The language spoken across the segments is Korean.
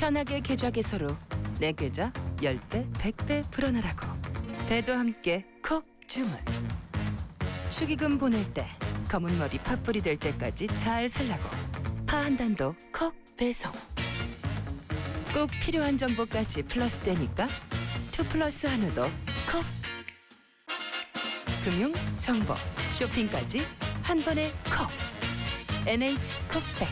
편하게 계좌 개설로 내 계좌 10배, 100배 불어나라고. 배도 함께 콕 주문. 축의금 보낼 때 검은 머리 팥불이 될 때까지 잘 살라고. 파 한 단도 콕 배송. 꼭 필요한 정보까지 플러스 되니까 2+1도 콕. 금융, 정보, 쇼핑까지 한 번에 콕. NH콕백.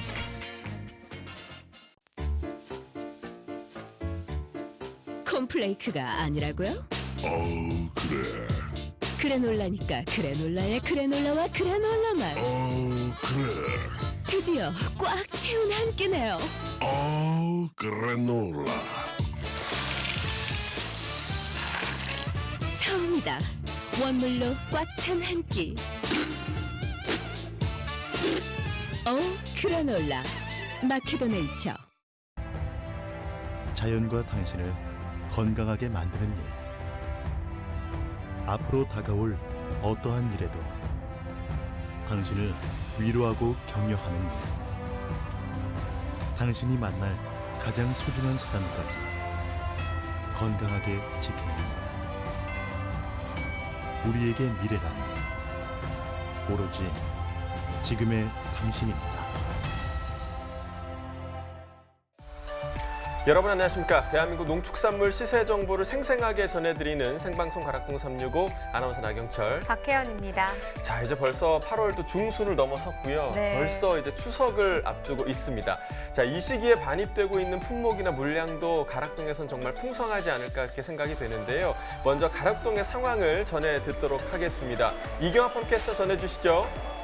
콘플레이크가 아니라고요? 그래. 그래놀라니까 그래놀라의 그래놀라와 그래놀라만 그래. 드디어 꽉 채운 한 끼네요. 그래놀라. 처음이다. 원물로 꽉 찬 한 끼. 그래놀라 마케도네이처. 자연과 당신을 건강하게 만드는 일. 앞으로 다가올 어떠한 일에도 당신을 위로하고 격려하는 일. 당신이 만날 가장 소중한 사람까지 건강하게 지키는 일. 우리에게 미래란 오로지 지금의 당신입니다. 여러분 안녕하십니까. 대한민국 농축산물 시세 정보를 생생하게 전해드리는 생방송 가락동 365 아나운서 나경철, 박혜연입니다. 자, 이제 벌써 8월도 중순을 넘어섰고요. 네. 벌써 이제 추석을 앞두고 있습니다. 자, 이 시기에 반입되고 있는 품목이나 물량도 가락동에선 정말 풍성하지 않을까 이렇게 생각이 되는데요. 먼저 가락동의 상황을 전해 듣도록 하겠습니다. 이경아 펌캐스터 전해주시죠.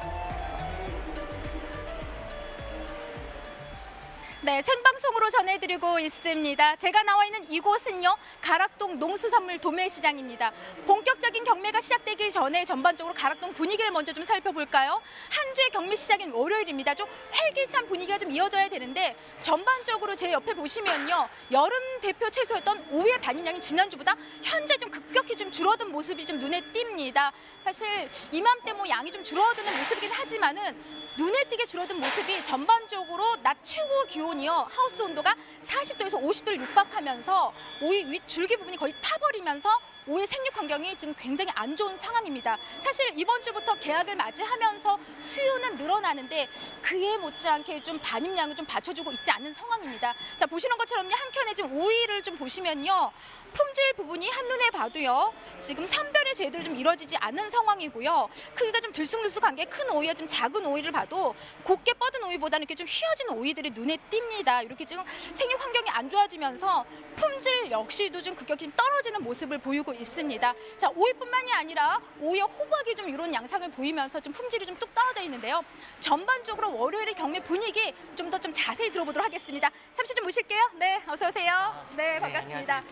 네, 생방송으로 전해드리고 있습니다. 제가 나와 있는 이곳은요, 가락동 농수산물 도매시장입니다. 본격적인 경매가 시작되기 전에 전반적으로 가락동 분위기를 먼저 좀 살펴볼까요? 한 주의 경매 시작인 월요일입니다. 좀 활기찬 분위기가 좀 이어져야 되는데 전반적으로 제 옆에 보시면요, 여름 대표 채소였던 오이의 반입량이 지난주보다 현재 좀 급격히 좀 줄어든 모습이 좀 눈에 띕니다. 사실 이맘때 뭐 양이 좀 줄어드는 모습이긴 하지만은 눈에 띄게 줄어든 모습이 전반적으로 낮 최고 기온이요, 하우스 온도가 40도에서 50도를 육박하면서 오이 윗 줄기 부분이 거의 타버리면서 오이 생육 환경이 지금 굉장히 안 좋은 상황입니다. 사실 이번 주부터 개학을 맞이하면서 수요는 늘어나는데 그에 못지않게 좀 반입량을 좀 받쳐주고 있지 않는 상황입니다. 자, 보시는 것처럼요, 한켠에 지금 오이를 좀 보시면요, 품질 부분이 한눈에 봐도요, 지금 선별이 제대로 좀 이루어지지 않는 상황이고요. 크기가 좀 들쑥날쑥한 게 큰 오이와 좀 작은 오이를 봐도 곱게 뻗은 오이보다는 이렇게 좀 휘어진 오이들이 눈에 띕니다. 이렇게 지금 생육 환경이 안 좋아지면서 품질 역시도 좀 급격히 떨어지는 모습을 보이고 있습니다. 자, 오이뿐만이 아니라 오이의 호박이 좀 이런 양상을 보이면서 좀 품질이 좀 뚝 떨어져 있는데요. 전반적으로 월요일의 경매 분위기 좀 더 좀 자세히 들어보도록 하겠습니다. 잠시 좀 모실게요. 네, 어서 오세요. 네, 반갑습니다.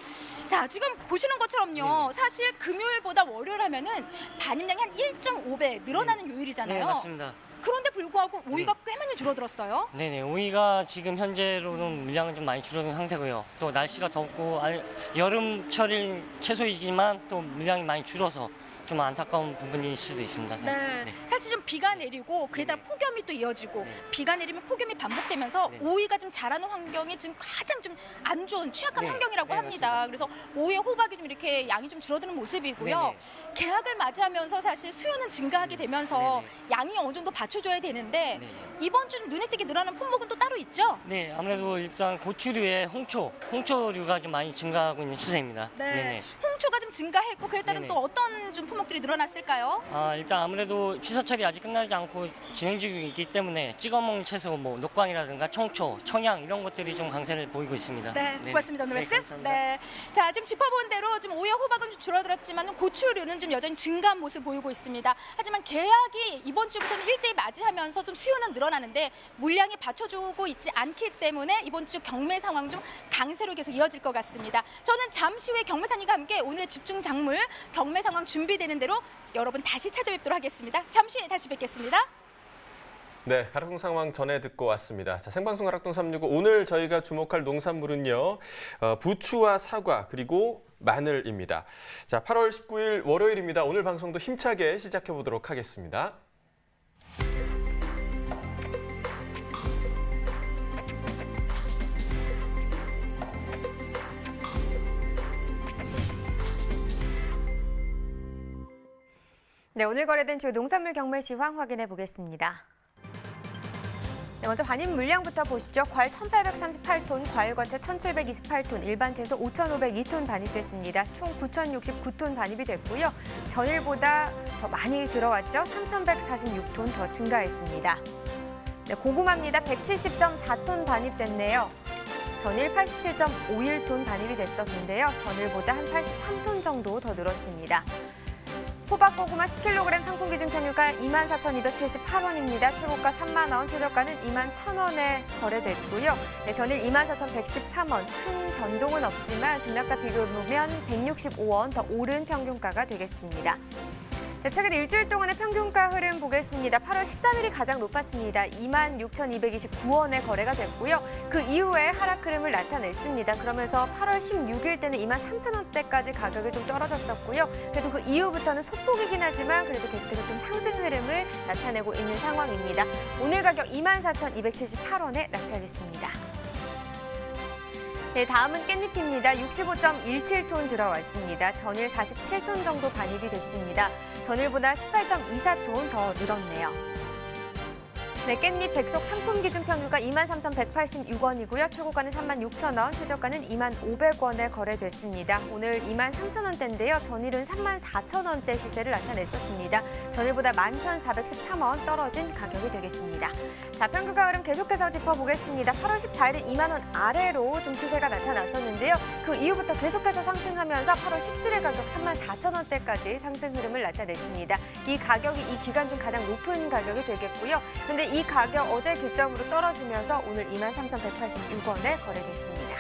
자, 지금 보시는 것처럼요, 사실 금요일보다 월요일 하면은 반입량이 한 1.5배 늘어나는 요일이잖아요. 네, 맞습니다. 그런데 불구하고 오이가 꽤 많이 줄어들었어요. 네네, 오이가 지금 현재로는 물량은 좀 많이 줄어든 상태고요. 또 날씨가 덥고 여름철인 채소이지만 또 물량이 많이 줄어서 좀 안타까운 부분일 수도 있습니다. 네. 사실 좀 비가 내리고 그에 따라 폭염이 또 이어지고, 비가 내리면 폭염이 반복되면서 오이가 좀 자라는 환경이 지금 가장 좀 안 좋은 취약한 환경이라고 합니다. 그래서 오이의 호박이 좀 이렇게 양이 좀 줄어드는 모습이고요. 개학을 맞이하면서 사실 수요는 증가하게 되면서 양이 어느 정도 받쳐줘야 되는데 이번 주 좀 눈에 띄게 늘어나는 품목은 또 따로 있죠? 네, 아무래도 일단 고추류에 홍초류가 좀 많이 증가하고 있는 추세입니다. 네. 홍초가 좀 증가했고 그에 따른 또 어떤 좀 품목들이 늘어났을까요? 일단 아무래도 피서철이 아직 끝나지 않고 진행 중이기 때문에 찍어 먹는 채소, 뭐 녹광이라든가 청초, 청양 이런 것들이 좀 강세를 보이고 있습니다. 네, 고맙습니다. 오늘 말씀. 감사합니다. 네, 자, 지금 짚어본 대로 지금 오이와 호박은 좀 줄어들었지만 고추류는 좀 여전히 증가한 모습 보이고 있습니다. 하지만 개학이 이번 주부터는 일제히 맞이하면서 좀 수요는 늘어나는데 물량이 받쳐주고 있지 않기 때문에 이번 주 경매 상황 좀 강세로 계속 이어질 것 같습니다. 저는 잠시 후에 경매사님과 함께 오늘의 집중 작물 경매 상황 준비되는 대로 여러분 다시 찾아뵙도록 하겠습니다. 잠시 후에 다시 뵙겠습니다. 네, 가락동 상황 전해 듣고 왔습니다. 자, 생방송 가락동 365 오늘 저희가 주목할 농산물은요, 부추와 사과 그리고 마늘입니다. 자, 8월 19일 월요일입니다. 오늘 방송도 힘차게 시작해 보도록 하겠습니다. 네, 오늘 거래된 주요 농산물 경매 시황 확인해 보겠습니다. 네, 먼저 반입 물량부터 보시죠. 과일 1,838톤, 과일 과채 1,728톤, 일반 채소 5,502톤 반입됐습니다. 총 9,069톤 반입이 됐고요. 전일보다 더 많이 들어왔죠. 3,146톤 더 증가했습니다. 네, 고구마입니다. 170.4톤 반입됐네요. 전일 87.51톤 반입이 됐었는데요. 전일보다 한 83톤 정도 더 늘었습니다. 호박고구마 10kg 상품 기준 평유가 24,278원입니다. 최고가 3만 원, 최저가는 21,000원에 거래됐고요. 네, 전일 24,113원, 큰 변동은 없지만 등락과 비교해보면 165원 더 오른 평균가가 되겠습니다. 네, 최근 일주일 동안의 평균가 흐름 보겠습니다. 8월 13일이 가장 높았습니다. 26,229원에 거래가 됐고요. 그 이후에 하락 흐름을 나타냈습니다. 그러면서 8월 16일 때는 23,000원대까지 가격이 좀 떨어졌었고요. 그래도 그 이후부터는 소폭이긴 하지만 그래도 계속해서 좀 상승 흐름을 나타내고 있는 상황입니다. 오늘 가격 24,278원에 낙찰됐습니다. 네, 다음은 깻잎입니다. 65.17톤 들어왔습니다. 전일 47톤 정도 반입이 됐습니다. 전일보다 18.24톤 더 늘었네요. 네, 깻잎 백속 상품 기준 평유가 23,186원이고요. 최고가는 36,000원, 최저가는 25,500원에 거래됐습니다. 오늘 23,000원대인데요. 전일은 34,000원대 시세를 나타냈었습니다. 전일보다 11,413원 떨어진 가격이 되겠습니다. 자, 평균가 흐름 계속해서 짚어보겠습니다. 8월 14일에 2만 원 아래로 좀 시세가 나타났었는데요. 그 이후부터 계속해서 상승하면서 8월 17일 가격 34,000원대까지 상승 흐름을 나타냈습니다. 이 가격이 이 기간 중 가장 높은 가격이 되겠고요. 근데 이 가격 어제 기점으로 떨어지면서 오늘 23,186원에 거래됐습니다.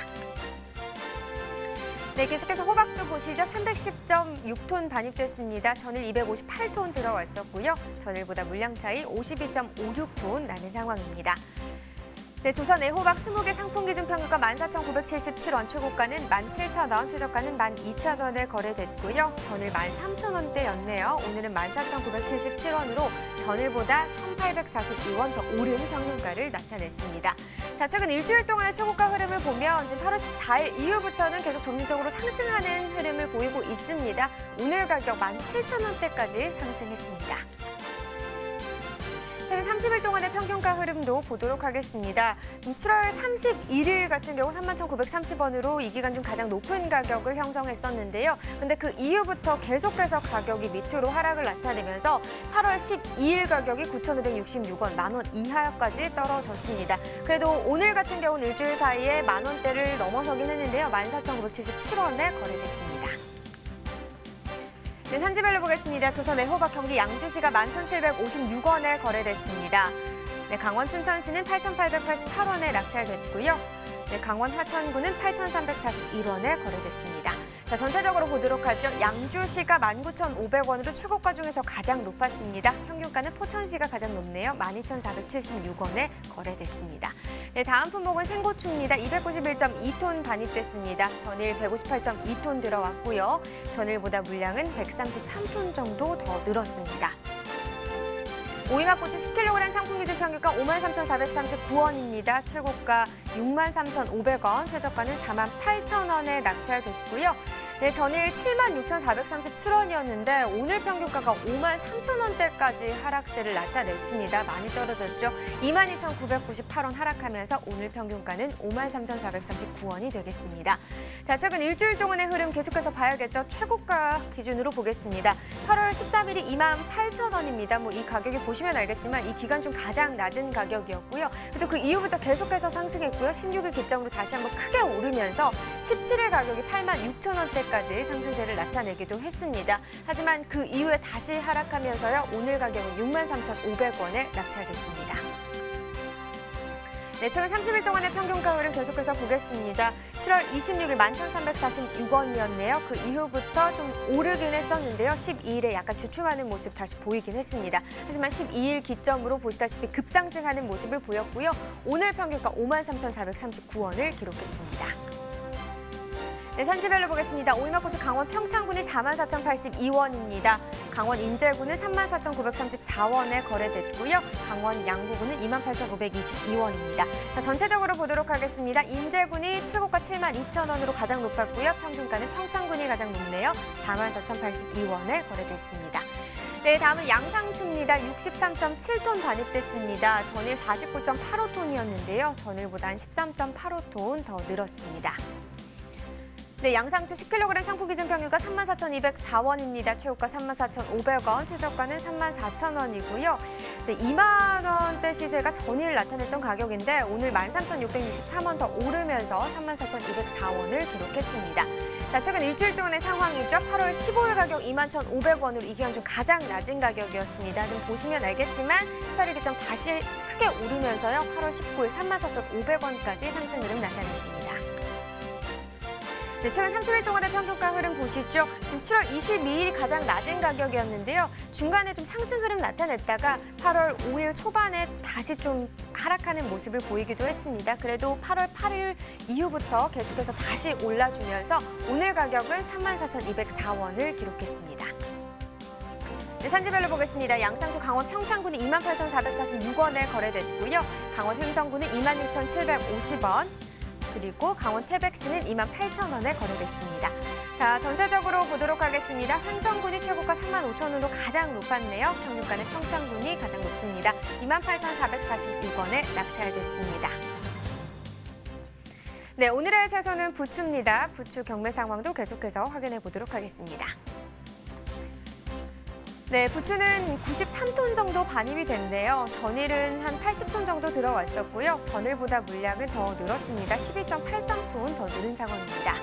네, 계속해서 호박도 보시죠. 310.6톤 반입됐습니다. 전일 258톤 들어왔었고요. 전일보다 물량 차이 52.56톤 나는 상황입니다. 네, 조선 애호박 20개 상품 기준 평균가 14,977원, 최고가는 17,000원, 최저가는 12,000원에 거래됐고요. 전일 13,000원대였네요. 오늘은 14,977원으로 전일보다 1,842원 더 오른 평균가를 나타냈습니다. 자, 최근 일주일 동안의 최고가 흐름을 보면 지금 8월 14일 이후부터는 계속 점진적으로 상승하는 흐름을 보이고 있습니다. 오늘 가격 17,000원대까지 상승했습니다. 최근 30일 동안의 평균가 흐름도 보도록 하겠습니다. 지금 7월 31일 같은 경우 31,930원으로 이 기간 중 가장 높은 가격을 형성했었는데요. 근데 그 이후부터 계속해서 가격이 밑으로 하락을 나타내면서 8월 12일 가격이 9,566원, 만원 이하까지 떨어졌습니다. 그래도 오늘 같은 경우는 일주일 사이에 만원대를 넘어서긴 했는데요. 14,977원에 거래됐습니다. 네, 산지별로 보겠습니다. 조선 애호박 경기 양주시가 11,756원에 거래됐습니다. 네, 강원 춘천시는 8,888원에 낙찰됐고요. 네, 강원 하천구는 8,341원에 거래됐습니다. 자, 전체적으로 보도록 하죠. 양주시가 19,500원으로 최고가 중에서 가장 높았습니다. 평균가는 포천시가 가장 높네요. 12,476원에 거래됐습니다. 네, 다음 품목은 생고추입니다. 291.2톤 반입됐습니다. 전일 158.2톤 들어왔고요. 전일보다 물량은 133톤 정도 더 늘었습니다. 오이맛고추 10kg 상품 기준 평균가 53,439원입니다. 최고가 63,500원, 최저가는 48,000원에 낙찰됐고요. 네, 전일 76,437원이었는데 오늘 평균가가 53,000원대까지 하락세를 나타냈습니다. 많이 떨어졌죠. 22,998원 하락하면서 오늘 평균가는 53,439원이 되겠습니다. 자, 최근 일주일 동안의 흐름 계속해서 봐야겠죠. 최고가 기준으로 보겠습니다. 8월 13일이 28,000원입니다. 뭐 이 가격이 보시면 알겠지만 이 기간 중 가장 낮은 가격이었고요. 또 그 이후부터 계속해서 상승했고요. 16일 기점으로 다시 한번 크게 오르면서 17일 가격이 86,000원대까지 상승세를 나타내기도 했습니다. 하지만 그 이후에 다시 하락하면서요. 오늘 가격은 63,500원에 낙찰됐습니다. 네, 최근 30일 동안의 평균가 흐름 계속해서 보겠습니다. 7월 26일 11,346원이었네요. 그 이후부터 좀 오르긴 했었는데요. 12일에 약간 주춤하는 모습 다시 보이긴 했습니다. 하지만 12일 기점으로 보시다시피 급상승하는 모습을 보였고요. 오늘 평균가 53,439원을 기록했습니다. 네, 산지별로 보겠습니다. 오이맛고추 강원 평창군이 44,082원입니다. 강원 인제군은 34,934원에 거래됐고요. 강원 양구군은 28,522원입니다. 자, 전체적으로 보도록 하겠습니다. 인제군이 최고가 72,000원으로 가장 높았고요. 평균가는 평창군이 가장 높네요. 44,082원에 거래됐습니다. 네, 다음은 양상추입니다. 63.7톤 반입됐습니다. 전일 49.85톤이었는데요. 전일보다 한 13.85톤 더 늘었습니다. 네, 양상추 10kg 상품 기준 평균가 34,204원입니다. 최고가 34,500원, 최저가는 34,000원이고요. 네, 2만 원대 시세가 전일 나타냈던 가격인데 오늘 13,663원 더 오르면서 34,204원을 기록했습니다. 자, 최근 일주일 동안의 상황이죠. 8월 15일 가격 21,500원으로 이 기간 중 가장 낮은 가격이었습니다. 좀 보시면 알겠지만 18일 기점 다시 크게 오르면서요. 8월 19일 34,500원까지 상승 흐름 나타냈습니다. 네, 최근 30일 동안의 평균가 흐름 보시죠. 지금 7월 22일이 가장 낮은 가격이었는데요. 중간에 좀 상승 흐름 나타냈다가 8월 5일 초반에 다시 좀 하락하는 모습을 보이기도 했습니다. 그래도 8월 8일 이후부터 계속해서 다시 올라주면서 오늘 가격은 34,204원을 기록했습니다. 네, 산지별로 보겠습니다. 양상추 강원 평창군이 28,446원에 거래됐고요. 강원 횡성군은 26,750원. 그리고 강원 태백시는 28,000원에 거래됐습니다. 자, 전체적으로 보도록 하겠습니다. 횡성군이 최고가 35,000원으로 가장 높았네요. 평균가는 평창군이 가장 높습니다. 28,446원에 낙찰됐습니다. 네, 오늘의 채소는 부추입니다. 부추 경매 상황도 계속해서 확인해 보도록 하겠습니다. 네, 부추는 93톤 정도 반입이 됐는데요. 전일은 한 80톤 정도 들어왔었고요. 전일보다 물량은 더 늘었습니다. 12.83톤 더 늘은 상황입니다.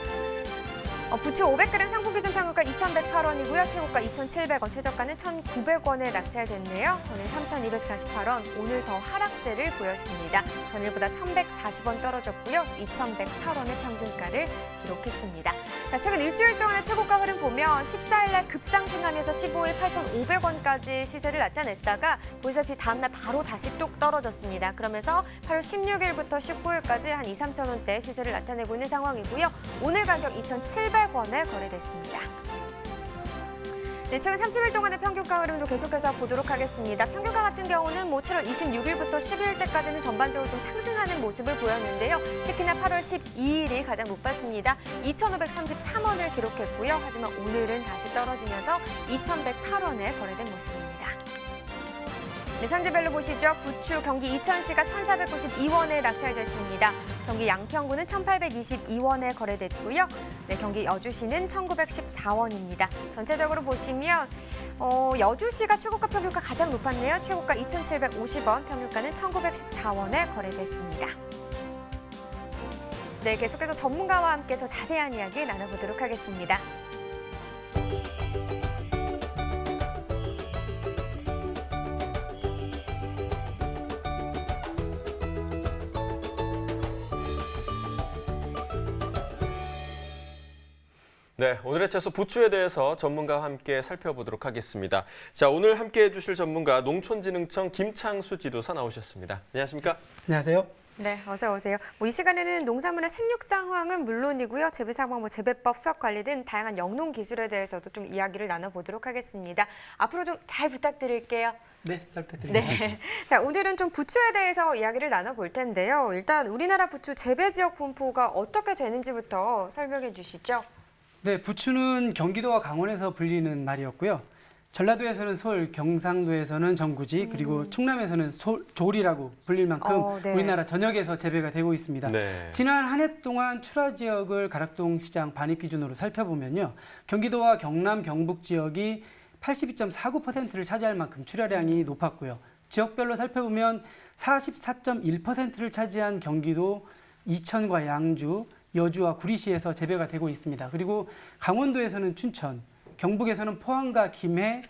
부추 500g 상품 기준 평균가 2,108원이고요. 최고가 2,700원, 최저가는 1,900원에 낙찰됐네요. 전일 3,248원, 오늘 더 하락세를 보였습니다. 전일보다 1,140원 떨어졌고요. 2,108원의 평균가를 기록했습니다. 자, 최근 일주일 동안의 최고가 흐름 보면 14일 날 급상승하면서 15일 8,500원까지 시세를 나타냈다가 보시다시피 다음날 바로 다시 뚝 떨어졌습니다. 그러면서 8월 16일부터 19일까지 한 2, 3천 원대 시세를 나타내고 있는 상황이고요. 오늘 가격 2,700원에 거래됐습니다. 네, 최근 30일 동안의 평균가 흐름도 계속해서 보도록 하겠습니다. 평균가 같은 경우는 7월 26일부터 12일 때까지는 전반적으로 좀 상승하는 모습을 보였는데요. 특히나 8월 12일이 가장 높았습니다. 2,533원을 기록했고요. 하지만 오늘은 다시 떨어지면서 2,108원에 거래된 모습입니다. 네, 산지별로 보시죠. 부추 경기 이천시가 1,492원에 낙찰됐습니다. 경기 양평구는 1,822원에 거래됐고요. 네, 경기 여주시는 1,914원입니다. 전체적으로 보시면 여주시가 최고가 평균가 가장 높았네요. 최고가 2,750원, 평균가는 1,914원에 거래됐습니다. 네, 계속해서 전문가와 함께 더 자세한 이야기 나눠보도록 하겠습니다. 네, 오늘의 채소 부추에 대해서 전문가와 함께 살펴보도록 하겠습니다. 자, 오늘 함께 해주실 전문가 농촌진흥청 김창수 지도사 나오셨습니다. 안녕하십니까? 안녕하세요. 네, 어서 오세요. 이 시간에는 농산물의 생육 상황은 물론이고요. 재배 상황, 재배법, 수확 관리 등 다양한 영농 기술에 대해서도 좀 이야기를 나눠보도록 하겠습니다. 앞으로 좀 잘 부탁드릴게요. 네, 잘 부탁드립니다. 네. 자, 오늘은 좀 부추에 대해서 이야기를 나눠볼 텐데요. 일단 우리나라 부추 재배 지역 분포가 어떻게 되는지부터 설명해 주시죠. 네, 부추는 경기도와 강원에서 불리는 말이었고요. 전라도에서는 솔, 경상도에서는 전구지, 그리고 충남에서는 조리라고 불릴 만큼 네. 우리나라 전역에서 재배가 되고 있습니다. 네. 지난 한 해 동안 출하 지역을 가락동 시장 반입 기준으로 살펴보면요. 경기도와 경남, 경북 지역이 82.49%를 차지할 만큼 출하량이 높았고요. 지역별로 살펴보면 44.1%를 차지한 경기도 이천과 양주, 여주와 구리시에서 재배가 되고 있습니다. 그리고 강원도에서는 춘천, 경북에서는 포항과 김해,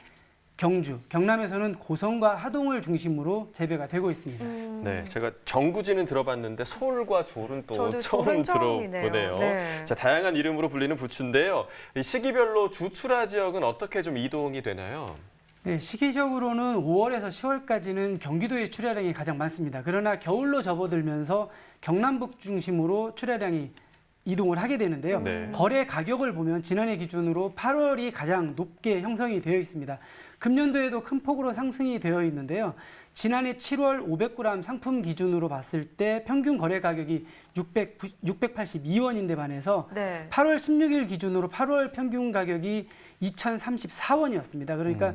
경주, 경남에서는 고성과 하동을 중심으로 재배가 되고 있습니다. 네, 제가 전구지는 들어봤는데 솔과 졸은 또 저도 처음 졸은 처음이네요. 들어보네요. 네. 자, 다양한 이름으로 불리는 부추인데요. 이 시기별로 주출하 지역은 어떻게 좀 이동이 되나요? 네, 시기적으로는 5월에서 10월까지는 경기도의 출하량이 가장 많습니다. 그러나 겨울로 접어들면서 경남북 중심으로 출하량이 이동을 하게 되는데요. 네. 거래 가격을 보면 지난해 기준으로 8월이 가장 높게 형성이 되어 있습니다. 금년도에도 큰 폭으로 상승이 되어 있는데요. 지난해 7월 500g 상품 기준으로 봤을 때 평균 거래 가격이 682원인데 반해서 네. 8월 16일 기준으로 8월 평균 가격이 2,034원이었습니다. 그러니까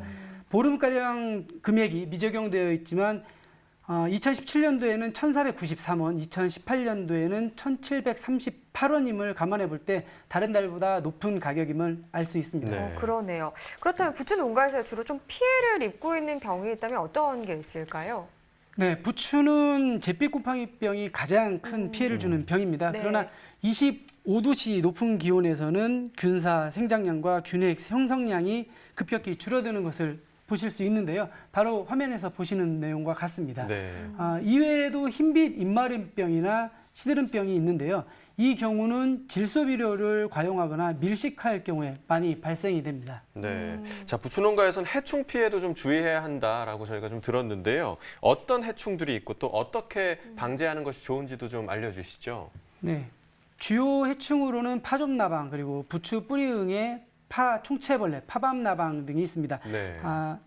보름가량 금액이 미적용되어 있지만 2017년도에는 1,493원, 2018년도에는 1,738원임을 감안해 볼 때 다른 달보다 높은 가격임을 알 수 있습니다. 네. 그러네요. 그렇다면 부추 농가에서 주로 좀 피해를 입고 있는 병이 있다면 어떤 게 있을까요? 네, 부추는 잿빛곰팡이병이 가장 큰 피해를 주는 병입니다. 네. 그러나 25도씨 높은 기온에서는 균사 생장량과 균핵 형성량이 급격히 줄어드는 것을 보실 수 있는데요. 바로 화면에서 보시는 내용과 같습니다. 네. 이외에도 흰빛 입마름병이나 시드름병이 있는데요. 이 경우는 질소비료를 과용하거나 밀식할 경우에 많이 발생이 됩니다. 네. 자, 부추농가에서는 해충 피해도 좀 주의해야 한다라고 저희가 좀 들었는데요. 어떤 해충들이 있고 또 어떻게 방제하는 것이 좋은지도 좀 알려주시죠. 네, 주요 해충으로는 파좀나방 그리고 부추 뿌리응의 파 총채벌레, 파밤나방 등이 있습니다. 네.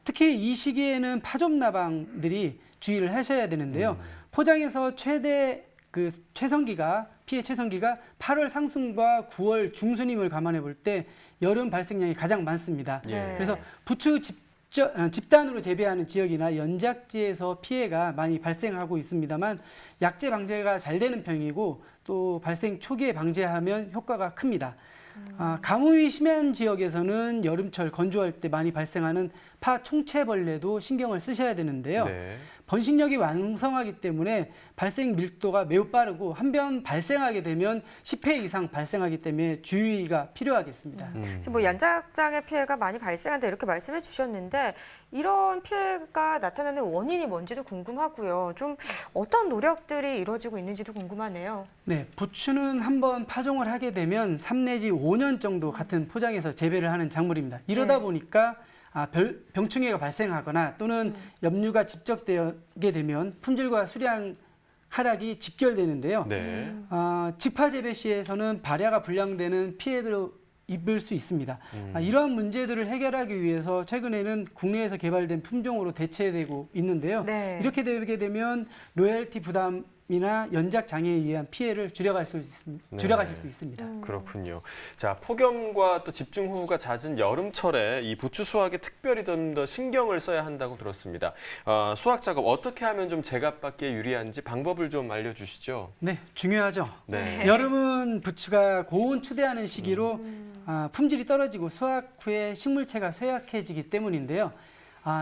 특히 이 시기에는 파좀나방들이 주의를 하셔야 되는데요. 포장에서 최대 피해 최성기가 8월 상순과 9월 중순임을 감안해 볼 때 여름 발생량이 가장 많습니다. 예. 그래서 부추 집단으로 재배하는 지역이나 연작지에서 피해가 많이 발생하고 있습니다만 약재 방제가 잘 되는 편이고 또 발생 초기에 방제하면 효과가 큽니다. 가뭄이 심한 지역에서는 여름철 건조할 때 많이 발생하는 파 총채벌레도 신경을 쓰셔야 되는데요. 네. 번식력이 왕성하기 때문에 발생 밀도가 매우 빠르고 한 번 발생하게 되면 10회 이상 발생하기 때문에 주의가 필요하겠습니다. 지금 뭐 연작장의 피해가 많이 발생한다 이렇게 말씀해 주셨는데 이런 피해가 나타나는 원인이 뭔지도 궁금하고요. 좀 어떤 노력들이 이루어지고 있는지도 궁금하네요. 네, 부추는 한번 파종을 하게 되면 3 내지 5년 정도 같은 포장에서 재배를 하는 작물입니다. 이러다 네. 보니까 병충해가 발생하거나 또는 염류가 집적되게 되면 품질과 수량 하락이 직결되는데요. 네. 직파 재배 시에서는 발야가 불량되는 피해를 입을 수 있습니다. 이러한 문제들을 해결하기 위해서 최근에는 국내에서 개발된 품종으로 대체되고 있는데요. 네. 이렇게 되게 되면 로열티 부담이나 연작 장애에 의한 피해를 줄여가실 수 있습니다. 그렇군요. 자, 폭염과 또 집중호우가 잦은 여름철에 이 부추 수확에 특별히 좀 더 신경을 써야 한다고 들었습니다. 수확 작업 어떻게 하면 좀 제값받기에 유리한지 방법을 좀 알려주시죠. 네, 중요하죠. 네. 여름은 부추가 고온 추대하는 시기로 품질이 떨어지고 수확 후에 식물체가 쇠약해지기 때문인데요.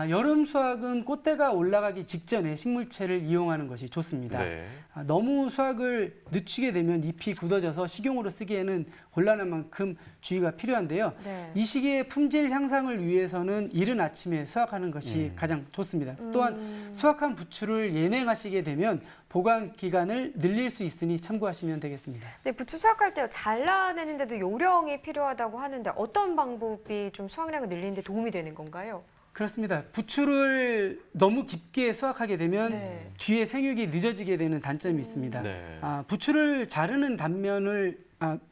여름 수확은 꽃대가 올라가기 직전에 식물체를 이용하는 것이 좋습니다. 네. 너무 수확을 늦추게 되면 잎이 굳어져서 식용으로 쓰기에는 곤란한 만큼 주의가 필요한데요. 네. 이 시기에 품질 향상을 위해서는 이른 아침에 수확하는 것이 가장 좋습니다. 또한 수확한 부추를 예냉하시게 되면 보관 기간을 늘릴 수 있으니 참고하시면 되겠습니다. 네, 부추 수확할 때 잘라내는데도 요령이 필요하다고 하는데 어떤 방법이 좀 수확량을 늘리는 데 도움이 되는 건가요? 그렇습니다. 부추를 너무 깊게 수확하게 되면 네. 뒤에 생육이 늦어지게 되는 단점이 있습니다. 네. 부추를 자르는 단면을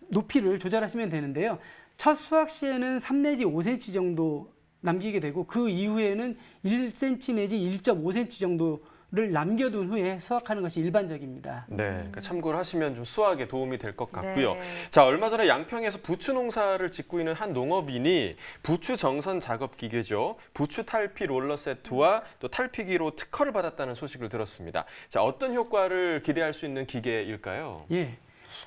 높이를 조절하시면 되는데요. 첫 수확 시에는 3 내지 5cm 정도 남기게 되고 그 이후에는 1cm 내지 1.5cm 정도를 남겨둔 후에 수확하는 것이 일반적입니다. 네, 그러니까 참고를 하시면 좀 수확에 도움이 될 것 같고요. 네. 자, 얼마 전에 양평에서 부추 농사를 짓고 있는 한 농업인이 부추 정선 작업 기계죠. 부추 탈피 롤러 세트와 또 탈피기로 특허를 받았다는 소식을 들었습니다. 자, 어떤 효과를 기대할 수 있는 기계일까요? 예.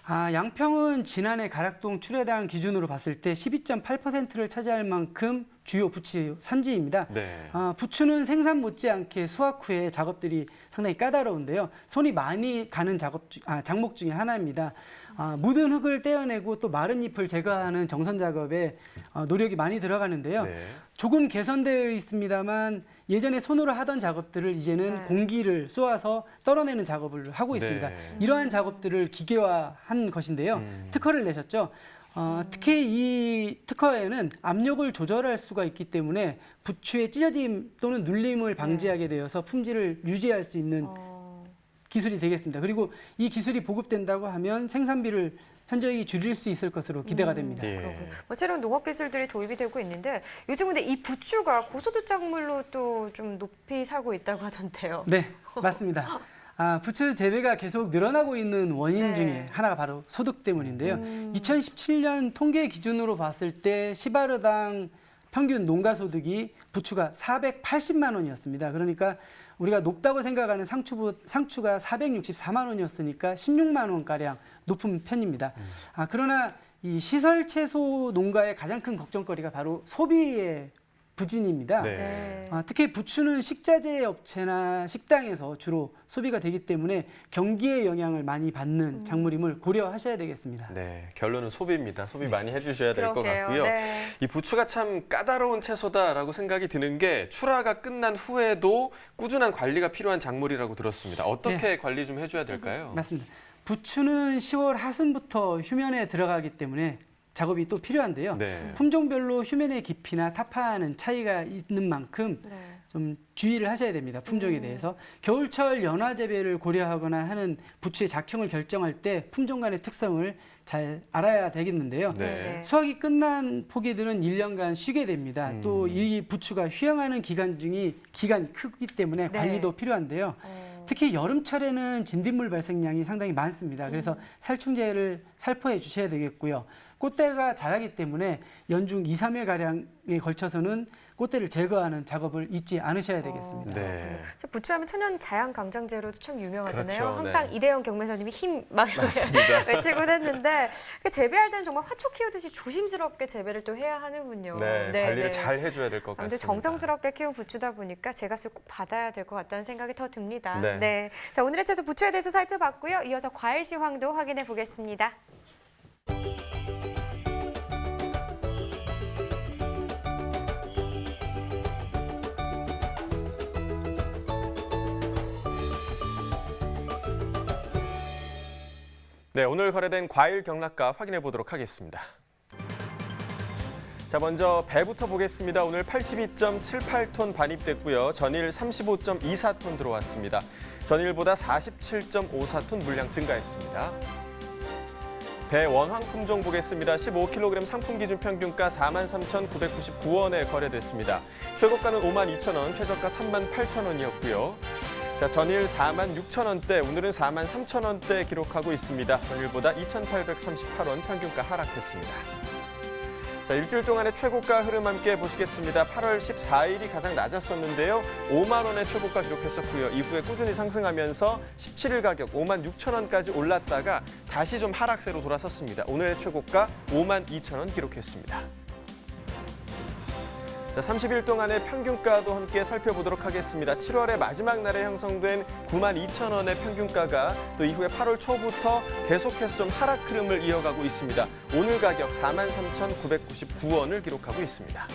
양평은 지난해 가락동 출하량 기준으로 봤을 때 12.8%를 차지할 만큼 주요 부추 산지입니다. 네. 부추는 생산 못지않게 수확 후에 작업들이 상당히 까다로운데요. 손이 많이 가는 작목 중에 하나입니다. 묻은 흙을 떼어내고 또 마른 잎을 제거하는 정선 작업에 노력이 많이 들어가는데요. 네. 조금 개선되어 있습니다만 예전에 손으로 하던 작업들을 이제는 네. 공기를 쏘아서 떨어내는 작업을 하고 있습니다. 이러한 작업들을 기계화한 것인데요. 특허를 내셨죠. 특히 이 특허에는 압력을 조절할 수가 있기 때문에 부추의 찢어짐 또는 눌림을 방지하게 되어서 품질을 유지할 수 있는 기술이 되겠습니다. 그리고 이 기술이 보급된다고 하면 생산비를 현저히 줄일 수 있을 것으로 기대가 됩니다. 예. 뭐 새로운 농업 기술들이 도입이 되고 있는데 요즘 근데 이 부추가 고소득 작물로 또 좀 높이 사고 있다고 하던데요. 네, 맞습니다. 부추 재배가 계속 늘어나고 있는 원인 네. 중에 하나가 바로 소득 때문인데요. 2017년 통계 기준으로 봤을 때 시바르당 평균 농가 소득이 부추가 480만 원이었습니다. 그러니까 우리가 높다고 생각하는 상추가 464만 원이었으니까 16만 원가량 높은 편입니다. 그러나 이 시설 채소 농가의 가장 큰 걱정거리가 바로 소비의 부진입니다. 네. 특히 부추는 식자재 업체나 식당에서 주로 소비가 되기 때문에 경기의 영향을 많이 받는 작물임을 고려하셔야 되겠습니다. 네, 결론은 소비입니다. 소비 많이 해주셔야 될 것 그러게요. 같고요. 네. 이 부추가 참 까다로운 채소다라고 생각이 드는 게 출하가 끝난 후에도 꾸준한 관리가 필요한 작물이라고 들었습니다. 어떻게 관리 좀 해줘야 될까요? 맞습니다. 부추는 10월 하순부터 휴면에 들어가기 때문에 작업이 또 필요한데요. 네. 품종별로 휴면의 깊이나 타파하는 차이가 있는 만큼 네. 좀 주의를 하셔야 됩니다. 품종에 대해서. 겨울철 연화 재배를 고려하거나 하는 부추의 작형을 결정할 때 품종 간의 특성을 잘 알아야 되겠는데요. 네. 수확이 끝난 포기들은 1년간 쉬게 됩니다. 또 이 부추가 휴양하는 기간이 크기 때문에 네. 관리도 필요한데요. 특히 여름철에는 진딧물 발생량이 상당히 많습니다. 그래서 살충제를 살포해 주셔야 되겠고요. 꽃대가 자라기 때문에 연중 2, 3회가량에 걸쳐서는 꽃대를 제거하는 작업을 잊지 않으셔야 되겠습니다. 네. 부추하면 천연 자양 강장제로도 참 유명하잖아요. 그렇죠, 항상 네. 이대영 경매사님이 힘 막 이렇게 맞습니다. 외치곤 했는데 재배할 때는 정말 화초 키우듯이 조심스럽게 재배를 또 해야 하는군요. 네, 관리를 잘 해줘야 될 것 아무튼 같습니다. 정성스럽게 키운 부추다 보니까 제값을 꼭 받아야 될 것 같다는 생각이 더 듭니다. 네. 자, 오늘의 채소 부추에 대해서 살펴봤고요. 이어서 과일 시황도 확인해 보겠습니다. 네, 오늘 거래된 과일 경락가 확인해 보도록 하겠습니다. 자, 먼저 배부터 보겠습니다. 오늘 82.78톤 반입됐고요. 전일 35.24톤 들어왔습니다. 전일보다 47.54톤 물량 증가했습니다. 배 원황 품종 보겠습니다. 15kg 상품 기준 평균가 43,999원에 거래됐습니다. 최고가는 52,000원, 최저가 38,000원이었고요. 자, 전일 46,000원대, 오늘은 43,000원대 기록하고 있습니다. 전일보다 2,838원 평균가 하락했습니다. 자, 일주일 동안의 최고가 흐름 함께 보시겠습니다. 8월 14일이 가장 낮았었는데요. 5만 원의 최고가 기록했었고요. 이후에 꾸준히 상승하면서 17일 가격 5만 6천 원까지 올랐다가 다시 좀 하락세로 돌아섰습니다. 오늘의 최고가 5만 2천 원 기록했습니다. 자, 30일 동안의 평균가도 함께 살펴보도록 하겠습니다. 7월의 마지막 날에 형성된 9만 2천 원의 평균가가 또 이후에 8월 초부터 계속해서 좀 하락 흐름을 이어가고 있습니다. 오늘 가격 43,999원을 기록하고 있습니다.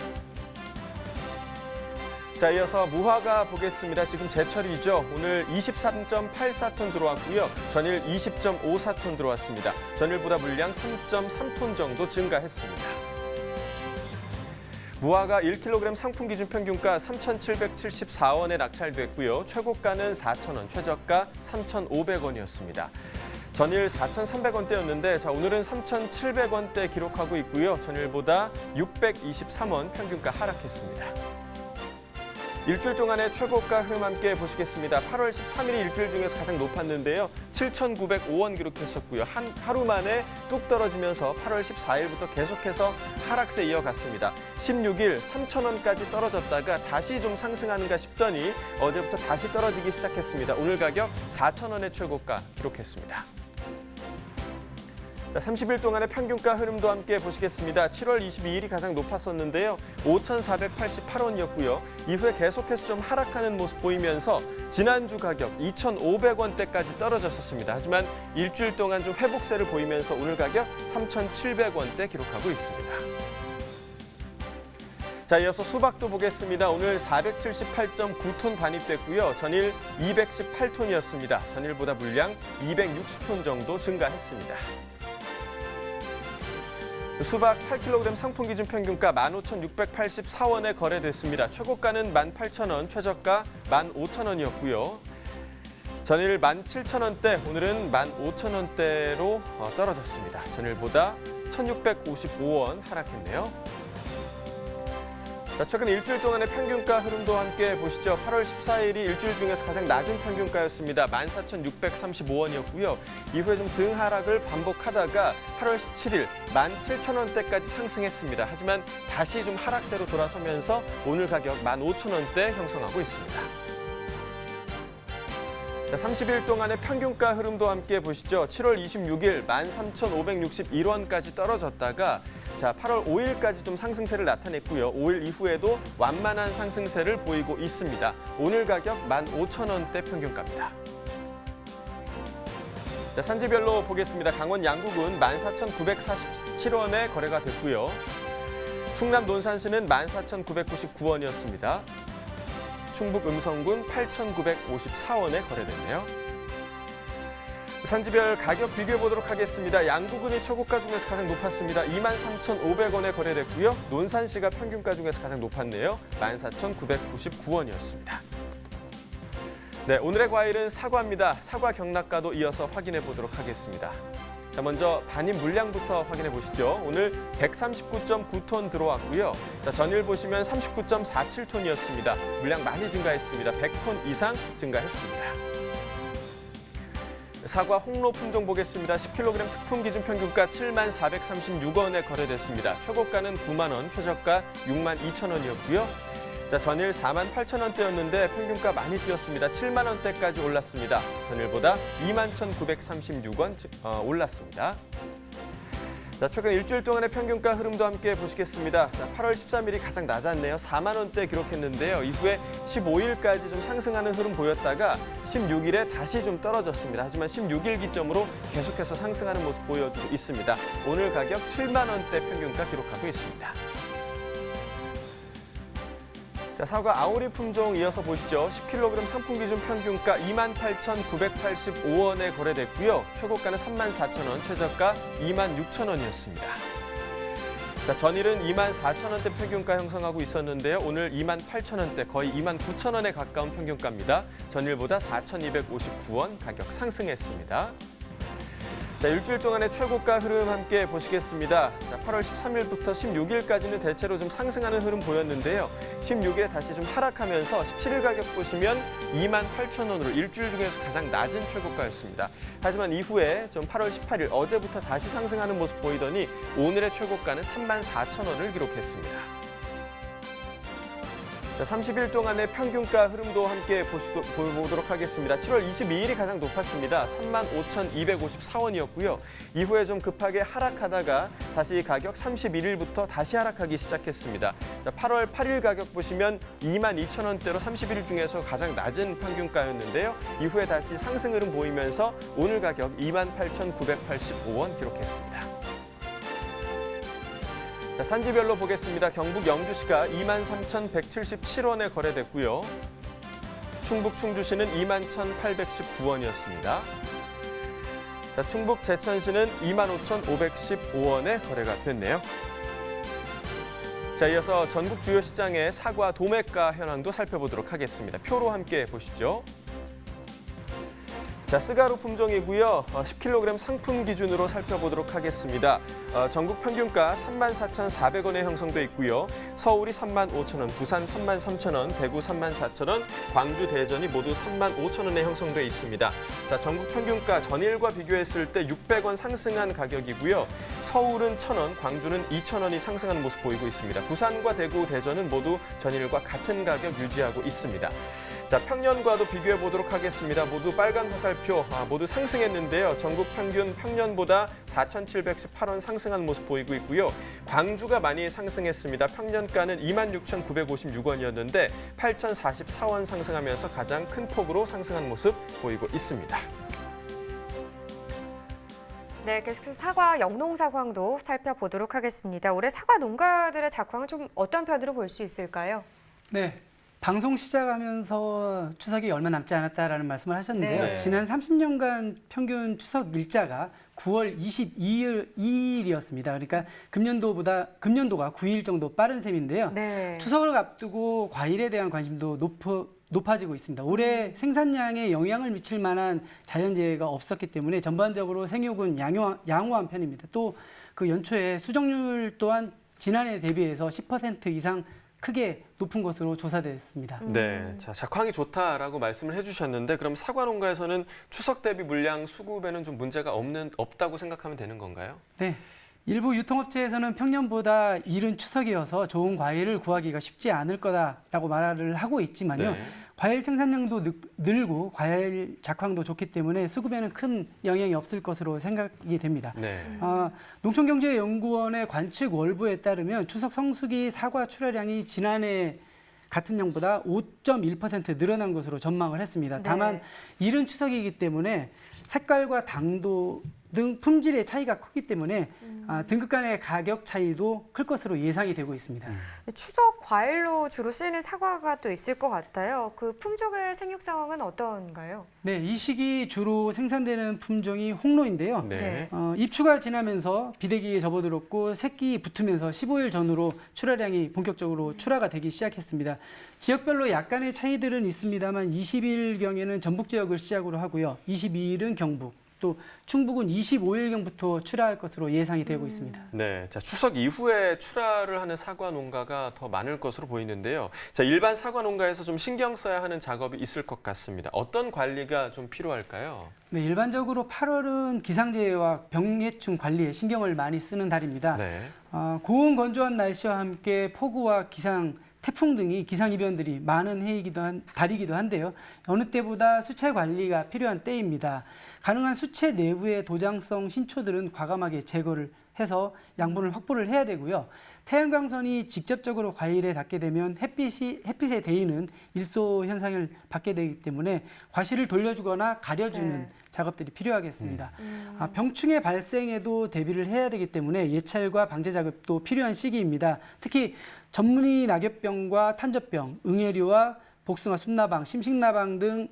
자, 이어서 무화과 보겠습니다. 지금 제철이죠. 오늘 23.84톤 들어왔고요. 전일 20.54톤 들어왔습니다. 전일보다 물량 3.3톤 정도 증가했습니다. 무화과 1kg 상품 기준 평균가 3,774원에 낙찰됐고요. 최고가는 4,000원, 최저가 3,500원이었습니다. 전일 4,300원대였는데 자, 오늘은 3,700원대 기록하고 있고요. 전일보다 623원 평균가 하락했습니다. 일주일 동안의 최고가 흐름 함께 보시겠습니다. 8월 13일이 일주일 중에서 가장 높았는데요. 7,905원 기록했었고요. 하루 만에 뚝 떨어지면서 8월 14일부터 계속해서 하락세 이어갔습니다. 16일 3,000원까지 떨어졌다가 다시 좀 상승하는가 싶더니 어제부터 다시 떨어지기 시작했습니다. 오늘 가격 4,000원의 최고가 기록했습니다. 자, 30일 동안의 평균가 흐름도 함께 보시겠습니다. 7월 22일이 가장 높았었는데요. 5,488원이었고요. 이후에 계속해서 좀 하락하는 모습 보이면서 지난주 가격 2,500원대까지 떨어졌었습니다. 하지만 일주일 동안 좀 회복세를 보이면서 오늘 가격 3,700원대 기록하고 있습니다. 자, 이어서 수박도 보겠습니다. 오늘 478.9톤 반입됐고요. 전일 218톤이었습니다. 전일보다 물량 260톤 정도 증가했습니다. 수박 8kg 상품 기준 평균가 15,684원에 거래됐습니다. 최고가는 18,000원, 최저가 15,000원이었고요. 전일 17,000원대, 오늘은 15,000원대로 떨어졌습니다. 전일보다 1,655원 하락했네요. 자, 최근 일주일 동안의 평균가 흐름도 함께 보시죠. 8월 14일이 일주일 중에서 가장 낮은 평균가였습니다. 14,635원이었고요. 이후에 좀 등하락을 반복하다가 8월 17일 17,000원대까지 상승했습니다. 하지만 다시 좀 하락세로 돌아서면서 오늘 가격 15,000원대 형성하고 있습니다. 자, 30일 동안의 평균가 흐름도 함께 보시죠. 7월 26일 13,561원까지 떨어졌다가 자, 8월 5일까지 좀 상승세를 나타냈고요. 5일 이후에도 완만한 상승세를 보이고 있습니다. 오늘 가격 15,000원대 평균가입니다. 자, 산지별로 보겠습니다. 강원 양구군 14,947원에 거래가 됐고요. 충남 논산시는 14,999원이었습니다. 충북 음성군 8,954원에 거래됐네요. 산지별 가격 비교해 보도록 하겠습니다. 양구군이 최고가 중에서 가장 높았습니다. 23,500원에 거래됐고요. 논산시가 평균가 중에서 가장 높았네요. 14,999원이었습니다. 네, 오늘의 과일은 사과입니다. 사과 경락가도 이어서 확인해 보도록 하겠습니다. 자, 먼저 반입 물량부터 확인해 보시죠. 오늘 139.9톤 들어왔고요. 자, 전일 보시면 39.47톤이었습니다. 물량 많이 증가했습니다. 100톤 이상 증가했습니다. 사과 홍로 품종 보겠습니다. 10kg 특품 기준 평균가 74,436원에 거래됐습니다. 최고가는 9만 원, 최저가 62,000원이었고요. 자, 전일 48,000원대였는데 평균가 많이 뛰었습니다. 7만 원대까지 올랐습니다. 전일보다 21,936원 올랐습니다. 자, 최근 일주일 동안의 평균가 흐름도 함께 보시겠습니다. 자, 8월 13일이 가장 낮았네요. 4만 원대 기록했는데요. 이후에 15일까지 좀 상승하는 흐름 보였다가 16일에 다시 좀 떨어졌습니다. 하지만 16일 기점으로 계속해서 상승하는 모습 보여주고 있습니다. 오늘 가격 7만 원대 평균가 기록하고 있습니다. 자, 사과 아오리 품종 이어서 보시죠. 10kg 상품 기준 평균가 28,985원에 거래됐고요. 최고가는 34,000원, 최저가 26,000원이었습니다. 자, 전일은 24,000원대 평균가 형성하고 있었는데요. 오늘 28,000원대, 거의 29,000원에 가까운 평균가입니다. 전일보다 4,259원 가격 상승했습니다. 자, 일주일 동안의 최고가 흐름 함께 보시겠습니다. 자, 8월 13일부터 16일까지는 대체로 좀 상승하는 흐름 보였는데요. 16일에 다시 좀 하락하면서 17일 가격 보시면 28,000원으로 일주일 중에서 가장 낮은 최고가였습니다. 하지만 이후에 좀 8월 18일 어제부터 다시 상승하는 모습 보이더니 오늘의 최고가는 34,000원을 기록했습니다. 자, 30일 동안의 평균가 흐름도 함께 보도록 하겠습니다. 7월 22일이 가장 높았습니다. 35,254원이었고요. 이후에 좀 급하게 하락하다가 다시 가격 31일부터 다시 하락하기 시작했습니다. 자, 8월 8일 가격 보시면 22,000원대로 30일 중에서 가장 낮은 평균가였는데요. 이후에 다시 상승 흐름 보이면서 오늘 가격 28,985원 기록했습니다. 자, 산지별로 보겠습니다. 경북 영주시가 23,177원에 거래됐고요. 충북 충주시는 21,819원이었습니다. 자, 충북 제천시는 25,515원에 거래가 됐네요. 자, 이어서 전국 주요 시장의 사과 도매가 현황도 살펴보도록 하겠습니다. 표로 함께 보시죠. 자, 스가루 품종이고요. 10kg 상품 기준으로 살펴보도록 하겠습니다. 전국 평균가 34,400원에 형성돼 있고요. 서울이 35,000원, 부산 33,000원, 대구 34,000원, 광주, 대전이 모두 35,000원에 형성돼 있습니다. 자, 전국 평균가 전일과 비교했을 때 600원 상승한 가격이고요. 서울은 1,000원, 광주는 2,000원이 상승하는 모습 보이고 있습니다. 부산과 대구, 대전은 모두 전일과 같은 가격 유지하고 있습니다. 자, 평년과도 비교해 보도록 하겠습니다. 모두 빨간 화살표, 모두 상승했는데요. 전국 평균 평년보다 4,718원 상승한 모습 보이고 있고요. 광주가 많이 상승했습니다. 평년가는 26,956원이었는데 8,044원 상승하면서 가장 큰 폭으로 상승한 모습 보이고 있습니다. 네, 계속해서 사과 영농 상황도 살펴보도록 하겠습니다. 올해 사과 농가들의 작황은 좀 어떤 편으로 볼 수 있을까요? 네. 방송 시작하면서 추석이 얼마 남지 않았다라는 말씀을 하셨는데요. 네. 지난 30년간 평균 추석 일자가 9월 22일이었습니다. 그러니까 금년도가 9일 정도 빠른 셈인데요. 네. 추석을 앞두고 과일에 대한 관심도 높아지고 있습니다. 올해 생산량에 영향을 미칠 만한 자연재해가 없었기 때문에 전반적으로 생육은 양호한 편입니다. 또 그 연초에 수정률 또한 지난해 대비해서 10% 이상 크게 높은 것으로 조사됐습니다. 네, 자, 작황이 좋다라고 말씀을 해주셨는데 그럼 사과 농가에서는 추석 대비 물량 수급에는 좀 문제가 없다고 생각하면 되는 건가요? 네. 일부 유통업체에서는 평년보다 이른 추석이어서 좋은 과일을 구하기가 쉽지 않을 거다라고 말을 하고 있지만요. 네. 과일 생산량도 늘고 과일 작황도 좋기 때문에 수급에는 큰 영향이 없을 것으로 생각이 됩니다. 네. 농촌경제연구원의 관측 월부에 따르면 추석 성수기 사과 출하량이 지난해 같은 년보다 5.1% 늘어난 것으로 전망을 했습니다. 다만 이른 추석이기 때문에 색깔과 당도 등 품질의 차이가 크기 때문에 등급 간의 가격 차이도 클 것으로 예상이 되고 있습니다. 추석 과일로 주로 쓰이는 사과가 또 있을 것 같아요. 그 품종의 생육 상황은 어떤가요? 네, 이 시기 주로 생산되는 품종이 홍로인데요. 네. 입추가 지나면서 비대기에 접어들었고 새끼 붙으면서 15일 전후로 출하량이 본격적으로 출하가 되기 시작했습니다. 지역별로 약간의 차이들은 있습니다만 20일경에는 전북 지역을 시작으로 하고요. 22일은 경북, 또 충북은 25일경부터 출하할 것으로 예상이 되고 있습니다. 네, 자, 추석 이후에 출하를 하는 사과 농가가 더 많을 것으로 보이는데요. 자, 일반 사과 농가에서 좀 신경 써야 하는 작업이 있을 것 같습니다. 어떤 관리가 좀 필요할까요? 네, 일반적으로 8월은 기상재해와 병해충 관리에 신경을 많이 쓰는 달입니다. 네. 고온 건조한 날씨와 함께 폭우와 태풍 등이 기상 이변들이 많은 달이기도 한데요. 어느 때보다 수채 관리가 필요한 때입니다. 가능한 수채 내부의 도장성 신초들은 과감하게 제거를 해서 양분을 확보를 해야 되고요. 태양광선이 직접적으로 과일에 닿게 되면 햇빛에 데이는 일소 현상을 받게 되기 때문에 과실을 돌려주거나 가려주는 작업들이 필요하겠습니다. 병충해 발생에도 대비를 해야 되기 때문에 예찰과 방제 작업도 필요한 시기입니다. 특히 전문의 낙엽병과 탄저병, 응애류와 복숭아 순나방, 심식나방 등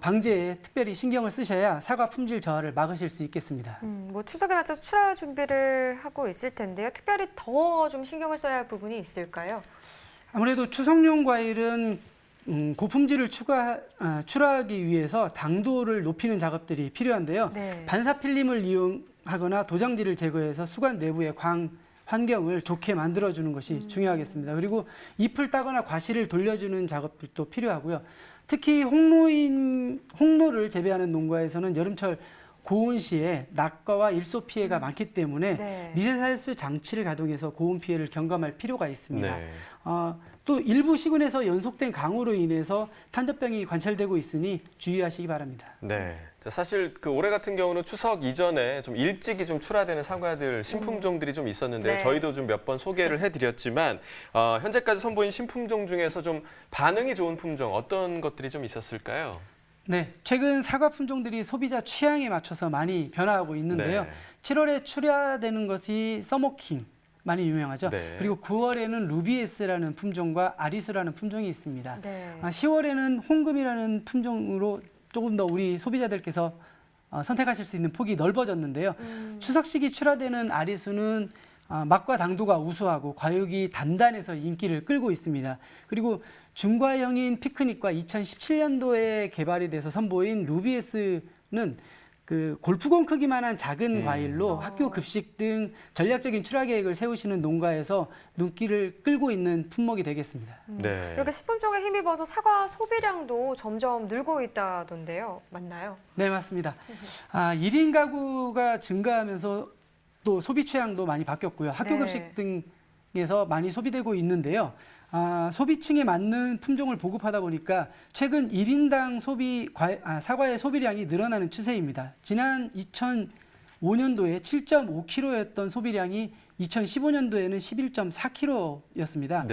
방제에 특별히 신경을 쓰셔야 사과 품질 저하를 막으실 수 있겠습니다. 추석에 맞춰서 출하 준비를 하고 있을 텐데요. 특별히 더 좀 신경을 써야 할 부분이 있을까요? 아무래도 추석용 과일은 고품질을 출하하기 위해서 당도를 높이는 작업들이 필요한데요. 반사 필름을 이용하거나 도장지를 제거해서 수관 내부의 환경을 좋게 만들어주는 것이 중요하겠습니다. 그리고 잎을 따거나 과실을 돌려주는 작업들도 필요하고요. 특히 홍로를 재배하는 농가에서는 여름철 고온 시에 낙과와 일소 피해가 많기 때문에 미세살수 장치를 가동해서 고온 피해를 경감할 필요가 있습니다. 네. 또 일부 시군에서 연속된 강우로 인해서 탄저병이 관찰되고 있으니 주의하시기 바랍니다. 네. 자, 사실 올해 같은 경우는 추석 이전에 좀 일찍이 좀 출하되는 사과들 신품종들이 좀 있었는데요. 저희도 좀 몇 번 소개를 해드렸지만 현재까지 선보인 신품종 중에서 좀 반응이 좋은 품종 어떤 것들이 좀 있었을까요? 네, 최근 사과 품종들이 소비자 취향에 맞춰서 많이 변화하고 있는데요. 7월에 출하되는 것이 서머킹. 많이 유명하죠. 그리고 9월에는 루비에스라는 품종과 아리수라는 품종이 있습니다. 10월에는 홍금이라는 품종으로 조금 더 우리 소비자들께서 선택하실 수 있는 폭이 넓어졌는데요. 추석 시기 출하되는 아리수는 맛과 당도가 우수하고 과육이 단단해서 인기를 끌고 있습니다. 그리고 중과형인 피크닉과 2017년도에 개발이 돼서 선보인 루비에스는 골프공 크기만한 작은 과일로 학교 급식 등 전략적인 출하 계획을 세우시는 농가에서 눈길을 끌고 있는 품목이 되겠습니다. 이렇게 신품종에 힘입어서 사과 소비량도 점점 늘고 있다던데요. 맞나요? 네, 맞습니다. 1인 가구가 증가하면서 또 소비 취향도 많이 바뀌었고요. 학교 급식 등에서 많이 소비되고 있는데요. 소비층에 맞는 품종을 보급하다 보니까 최근 1인당 사과의 소비량이 늘어나는 추세입니다. 지난 2005년도에 7.5kg였던 소비량이 2015년도에는 11.4kg였습니다.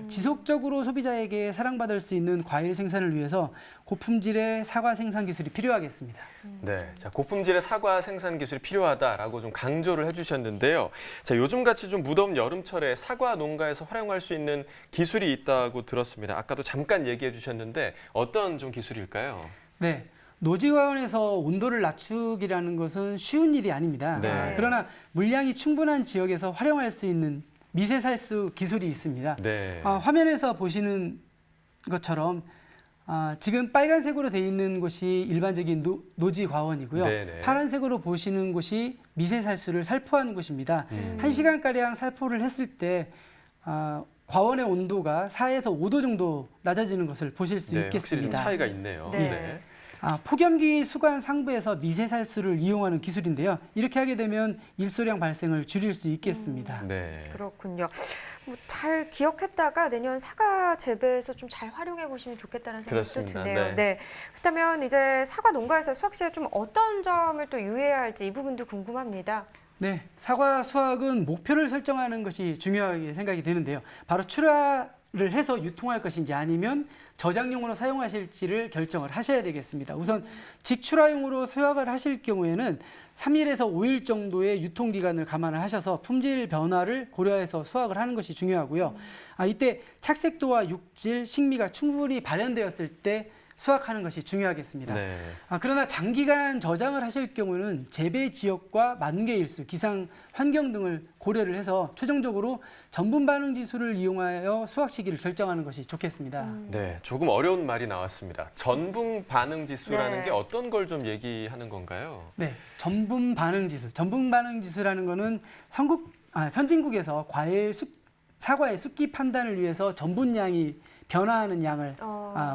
지속적으로 소비자에게 사랑받을 수 있는 과일 생산을 위해서 고품질의 사과 생산 기술이 필요하겠습니다. 네, 자, 고품질의 사과 생산 기술이 필요하다라고 좀 강조를 해주셨는데요. 자, 요즘같이 좀 무더운 여름철에 사과 농가에서 활용할 수 있는 기술이 있다고 들었습니다. 아까도 잠깐 얘기해 주셨는데 어떤 좀 기술일까요? 네. 노지화원에서 온도를 낮추기라는 것은 쉬운 일이 아닙니다. 그러나 물량이 충분한 지역에서 활용할 수 있는 미세살수 기술이 있습니다. 화면에서 보시는 것처럼 지금 빨간색으로 되어 있는 곳이 일반적인 노지과원이고요. 파란색으로 보시는 곳이 미세살수를 살포하는 곳입니다. 1시간가량 살포를 했을 때 과원의 온도가 4에서 5도 정도 낮아지는 것을 보실 수 네, 확실히 좀 있겠습니다. 차이가 있네요. 네. 폭염기 수관 상부에서 미세살수를 이용하는 기술인데요. 이렇게 하게 되면 일소량 발생을 줄일 수 있겠습니다. 네. 그렇군요. 잘 기억했다가 내년 사과 재배에서 좀 잘 활용해 보시면 좋겠다는 생각도 그렇습니다. 드네요. 네. 네. 그렇다면 이제 사과 농가에서 수확 시에 좀 어떤 점을 또 유의해야 할지 이 부분도 궁금합니다. 네, 사과 수확은 목표를 설정하는 것이 중요하게 생각이 되는데요. 바로 출하를 해서 유통할 것인지 아니면 저장용으로 사용하실지를 결정을 하셔야 되겠습니다. 우선 직출하용으로 수확을 하실 경우에는 3일에서 5일 정도의 유통기간을 감안을 하셔서 품질 변화를 고려해서 수확을 하는 것이 중요하고요. 이때 착색도와 육질, 식미가 충분히 발현되었을 때 수확하는 것이 중요하겠습니다. 네. 그러나 장기간 저장을 하실 경우는 재배 지역과 만개일수, 기상 환경 등을 고려를 해서 최종적으로 전분 반응 지수를 이용하여 수확 시기를 결정하는 것이 좋겠습니다. 네, 조금 어려운 말이 나왔습니다. 전분 반응 지수라는 네. 게 어떤 걸 좀 얘기하는 건가요? 네, 전분 반응 지수. 전분 반응 지수라는 것은 선진국에서 사과의 숫기 판단을 위해서 전분량이 변화하는 양을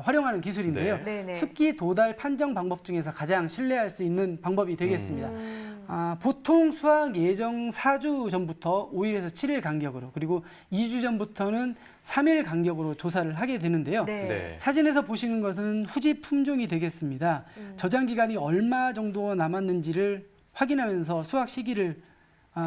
활용하는 기술인데요. 네. 네네. 숫기 도달 판정 방법 중에서 가장 신뢰할 수 있는 방법이 되겠습니다. 보통 수확 예정 4주 전부터 5일에서 7일 간격으로, 그리고 2주 전부터는 3일 간격으로 조사를 하게 되는데요. 네. 네. 사진에서 보시는 것은 후지 품종이 되겠습니다. 저장 기간이 얼마 정도 남았는지를 확인하면서 수확 시기를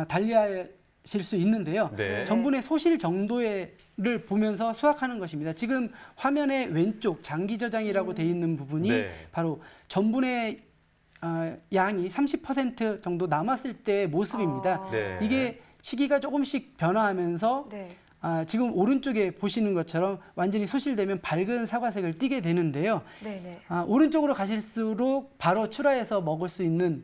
달리하실 수 있는데요. 네. 전분의 소실 정도를 보면서 수확하는 것입니다. 지금 화면의 왼쪽 장기 저장이라고 되어 있는 부분이 네. 바로 전분의 양이 30% 정도 남았을 때의 모습입니다. 네. 이게 시기가 조금씩 변화하면서 네. 지금 오른쪽에 보시는 것처럼 완전히 소실되면 밝은 사과색을 띠게 되는데요. 네네. 오른쪽으로 가실수록 바로 출하해서 먹을 수 있는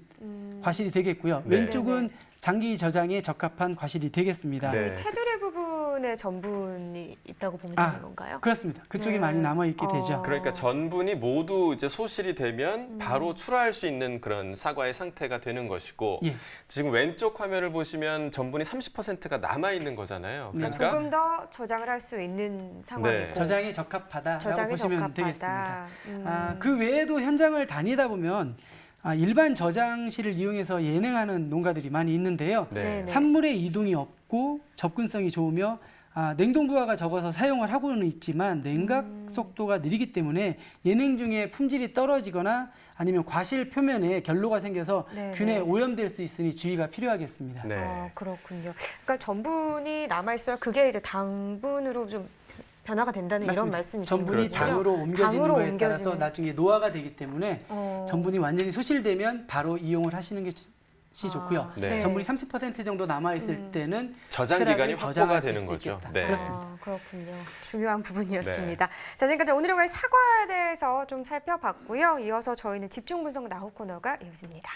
과실이 되겠고요. 네. 왼쪽은 장기 저장에 적합한 과실이 되겠습니다. 네. 테두리 부분에 전분이 있다고 보면 되는 건가요? 그렇습니다. 그쪽이 네. 많이 남아 있게 되죠. 그러니까 전분이 모두 이제 소실이 되면 바로 출하할 수 있는 그런 사과의 상태가 되는 것이고, 예. 지금 왼쪽 화면을 보시면 전분이 30%가 남아 있는 거잖아요. 네. 그러니까 조금 더 저장을 할 수 있는 상황이고 네. 저장에 적합하다라고 저장에 보시면 적합하다. 되겠습니다. 그 외에도 현장을 다니다 보면 일반 저장실을 이용해서 예냉하는 농가들이 많이 있는데요. 네. 네네. 산물의 이동이 없고 접근성이 좋으며 냉동 부하가 적어서 사용을 하고는 있지만 냉각 속도가 느리기 때문에 예냉 중에 품질이 떨어지거나 아니면 과실 표면에 결로가 생겨서 네네. 균에 오염될 수 있으니 주의가 필요하겠습니다. 네. 그렇군요. 그러니까 전분이 남아 있어야 그게 이제 당분으로 좀 변화가 된다는 이런 맞습니다. 말씀이신 전분이 거죠? 당으로 옮겨지는 당으로 거에 따라서 옮겨지는. 나중에 노화가 되기 때문에 전분이 완전히 소실되면 바로 이용을 하시는 게 좋고요. 네. 전분이 30% 정도 남아 있을 때는 저장 체락을 기간이 확보가 저장하실 되는 수 거죠. 있겠다. 네. 그렇습니다. 그렇군요. 중요한 부분이었습니다. 자, 지금까지 오늘의 과일 사과에 대해서 좀 살펴봤고요. 이어서 저희는 집중 분석 나후 코너가 이어집니다.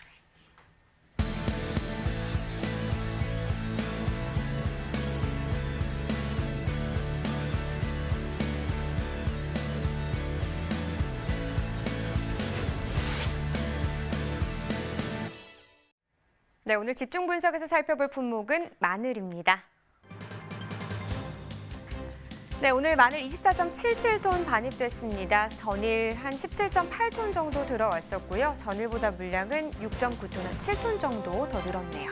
네, 오늘 집중 분석에서 살펴볼 품목은 마늘입니다. 네, 오늘 마늘 24.77톤 반입됐습니다. 전일 한 17.8톤 정도 들어왔었고요. 전일보다 물량은 6.9톤, 한 7톤 정도 더 늘었네요.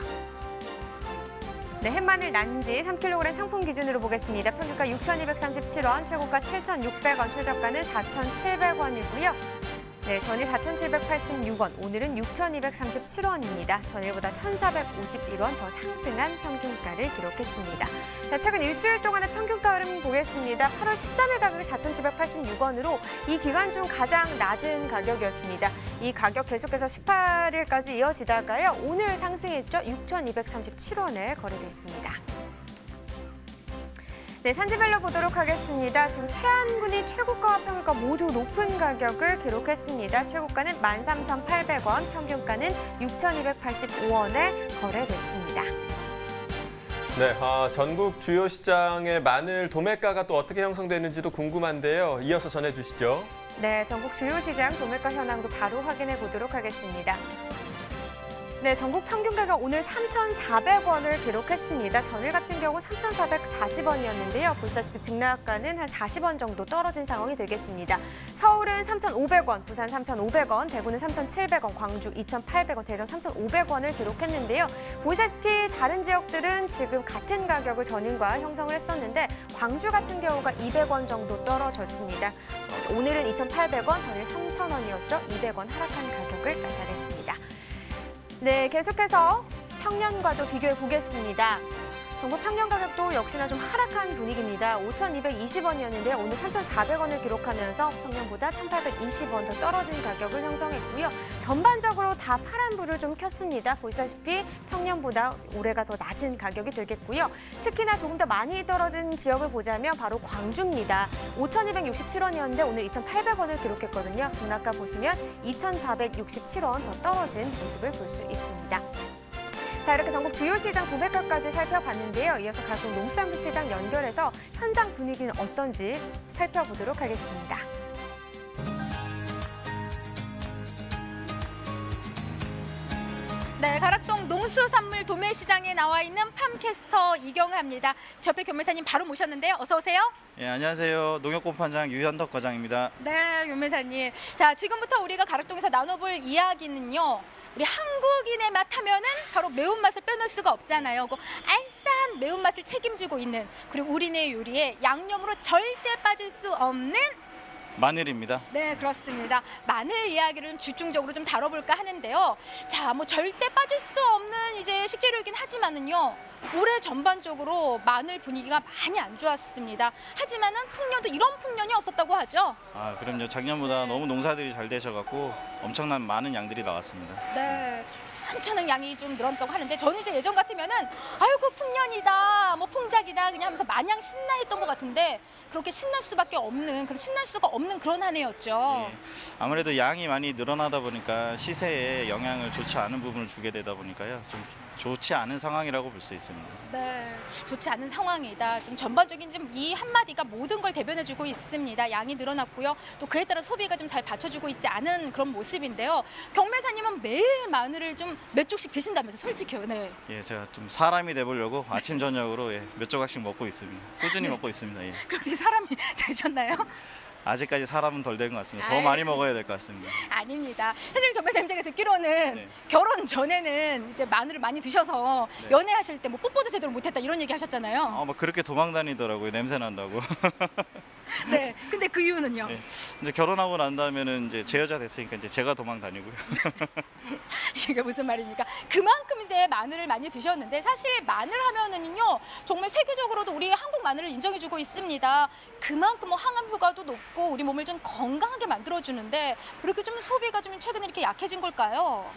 네, 햇마늘 난지 3kg 상품 기준으로 보겠습니다. 평균가 6,237원, 최고가 7,600원, 최저가는 4,700원이고요. 네, 전일 4,786원, 오늘은 6,237원입니다. 전일보다 1,451원 더 상승한 평균가를 기록했습니다. 자, 최근 일주일 동안의 평균가 흐름 보겠습니다. 8월 13일 가격이 4,786원으로 이 기간 중 가장 낮은 가격이었습니다. 이 가격 계속해서 18일까지 이어지다가요. 오늘 상승했죠. 6,237원에 거래됐습니다. 네, 산지별로 보도록 하겠습니다. 지금 태안군이 최고가와 평균가 모두 높은 가격을 기록했습니다. 최고가는 13,800원, 평균가는 6,285원에 거래됐습니다. 네, 전국 주요 시장의 마늘 도매가가 또 어떻게 형성되는지도 궁금한데요. 이어서 전해주시죠. 네, 전국 주요 시장 도매가 현황도 바로 확인해 보도록 하겠습니다. 네, 전국 평균 가격 오늘 3,400원을 기록했습니다. 전일 같은 경우 3,440원이었는데요. 보시다시피 등락가는 한 40원 정도 떨어진 상황이 되겠습니다. 서울은 3,500원, 부산 3,500원, 대구는 3,700원, 광주 2,800원, 대전 3,500원을 기록했는데요. 보시다시피 다른 지역들은 지금 같은 가격을 전일과 형성을 했었는데 광주 같은 경우가 200원 정도 떨어졌습니다. 오늘은 2,800원, 전일 3,000원이었죠. 200원 하락한 가격을 나타냈습니다. 네, 계속해서 평년과도 비교해 보겠습니다. 전국 평년 가격도 역시나 좀 하락한 분위기입니다. 5,220원이었는데 오늘 3,400원을 기록하면서 평년보다 1,820원 더 떨어진 가격을 형성했고요. 전반적으로 다 파란불을 좀 켰습니다. 보시다시피 평년보다 올해가 더 낮은 가격이 되겠고요. 특히나 조금 더 많이 떨어진 지역을 보자면 바로 광주입니다. 5,267원이었는데 오늘 2,800원을 기록했거든요. 등락가 보시면 2,467원 더 떨어진 모습을 볼 수 있습니다. 자, 이렇게 전국 주요 시장 구매가까지 살펴봤는데요. 이어서 가락동 농수산물 시장 연결해서 현장 분위기는 어떤지 살펴보도록 하겠습니다. 네, 가락동 농수산물 도매시장에 나와 있는 팜캐스터 이경하입니다. 옆에 교매사님 바로 모셨는데요. 어서 오세요. 예, 안녕하세요. 농협공판장 유현덕 과장입니다. 네, 교매사님. 자, 지금부터 우리가 가락동에서 나눠볼 이야기는요. 우리 한국인의 맛 하면은 바로 매운맛을 빼놓을 수가 없잖아요. 그 알싸한 매운맛을 책임지고 있는 그리고 우리네 요리에 양념으로 절대 빠질 수 없는 마늘입니다. 네, 그렇습니다. 마늘 이야기를 좀 집중적으로 좀 다뤄볼까 하는데요. 자, 뭐 절대 빠질 수 없는 이제 식재료이긴 하지만은요. 올해 전반적으로 마늘 분위기가 많이 안 좋았습니다. 하지만은 풍년도 이런 풍년이 없었다고 하죠. 아, 그럼요. 작년보다 너무 농사들이 잘 되셔갖고 엄청난 많은 양들이 나왔습니다. 네. 엄청난 양이 좀 늘었다고 하는데 저는 이제 예전 같으면은 아이고 풍년이다 뭐 풍작이다 그냥 하면서 마냥 신나했던 것 같은데 그렇게 신날 수밖에 없는 신날 수가 없는 그런 한 해였죠. 예, 아무래도 양이 많이 늘어나다 보니까 시세에 영향을 좋지 않은 부분을 주게 되다 보니까요. 좀 좋지 않은 상황이라고 볼 수 있습니다. 네, 좋지 않은 상황이다. 지금 전반적인 좀 이 한마디가 모든 걸 대변해주고 있습니다. 양이 늘어났고요. 또 그에 따라 소비가 좀 잘 받쳐주고 있지 않은 그런 모습인데요. 경매사님은 매일 마늘을 좀 몇 쪽씩 드신다면서 솔직히요. 네. 예, 제가 좀 사람이 돼보려고 아침 저녁으로 몇 조각씩 먹고 있습니다. 꾸준히 먹고 있습니다. 예. 그렇게 사람이 되셨나요? 아직까지 사람은 덜 된 것 같습니다. 더 많이 먹어야 될 것 같습니다. 아닙니다. 사실 경매사님 제가 듣기로는 네. 결혼 전에는 이제 마늘을 많이 드셔서 네. 연애하실 때 뭐 뽀뽀도 제대로 못했다 이런 얘기 하셨잖아요. 뭐 그렇게 도망 다니더라고요. 냄새 난다고. 네. 근데 그 이유는요? 네. 이제 결혼하고 난 다음에는 이제 제 여자 됐으니까 이제 제가 도망 다니고요. 이게 무슨 말입니까? 그만큼 이제 마늘을 많이 드셨는데 사실 마늘 하면은요 정말 세계적으로도 우리 한국 마늘을 인정해주고 있습니다. 그만큼 뭐 항암 효과도 높고 우리 몸을 좀 건강하게 만들어주는데 그렇게 좀 소비가 좀 최근에 이렇게 약해진 걸까요?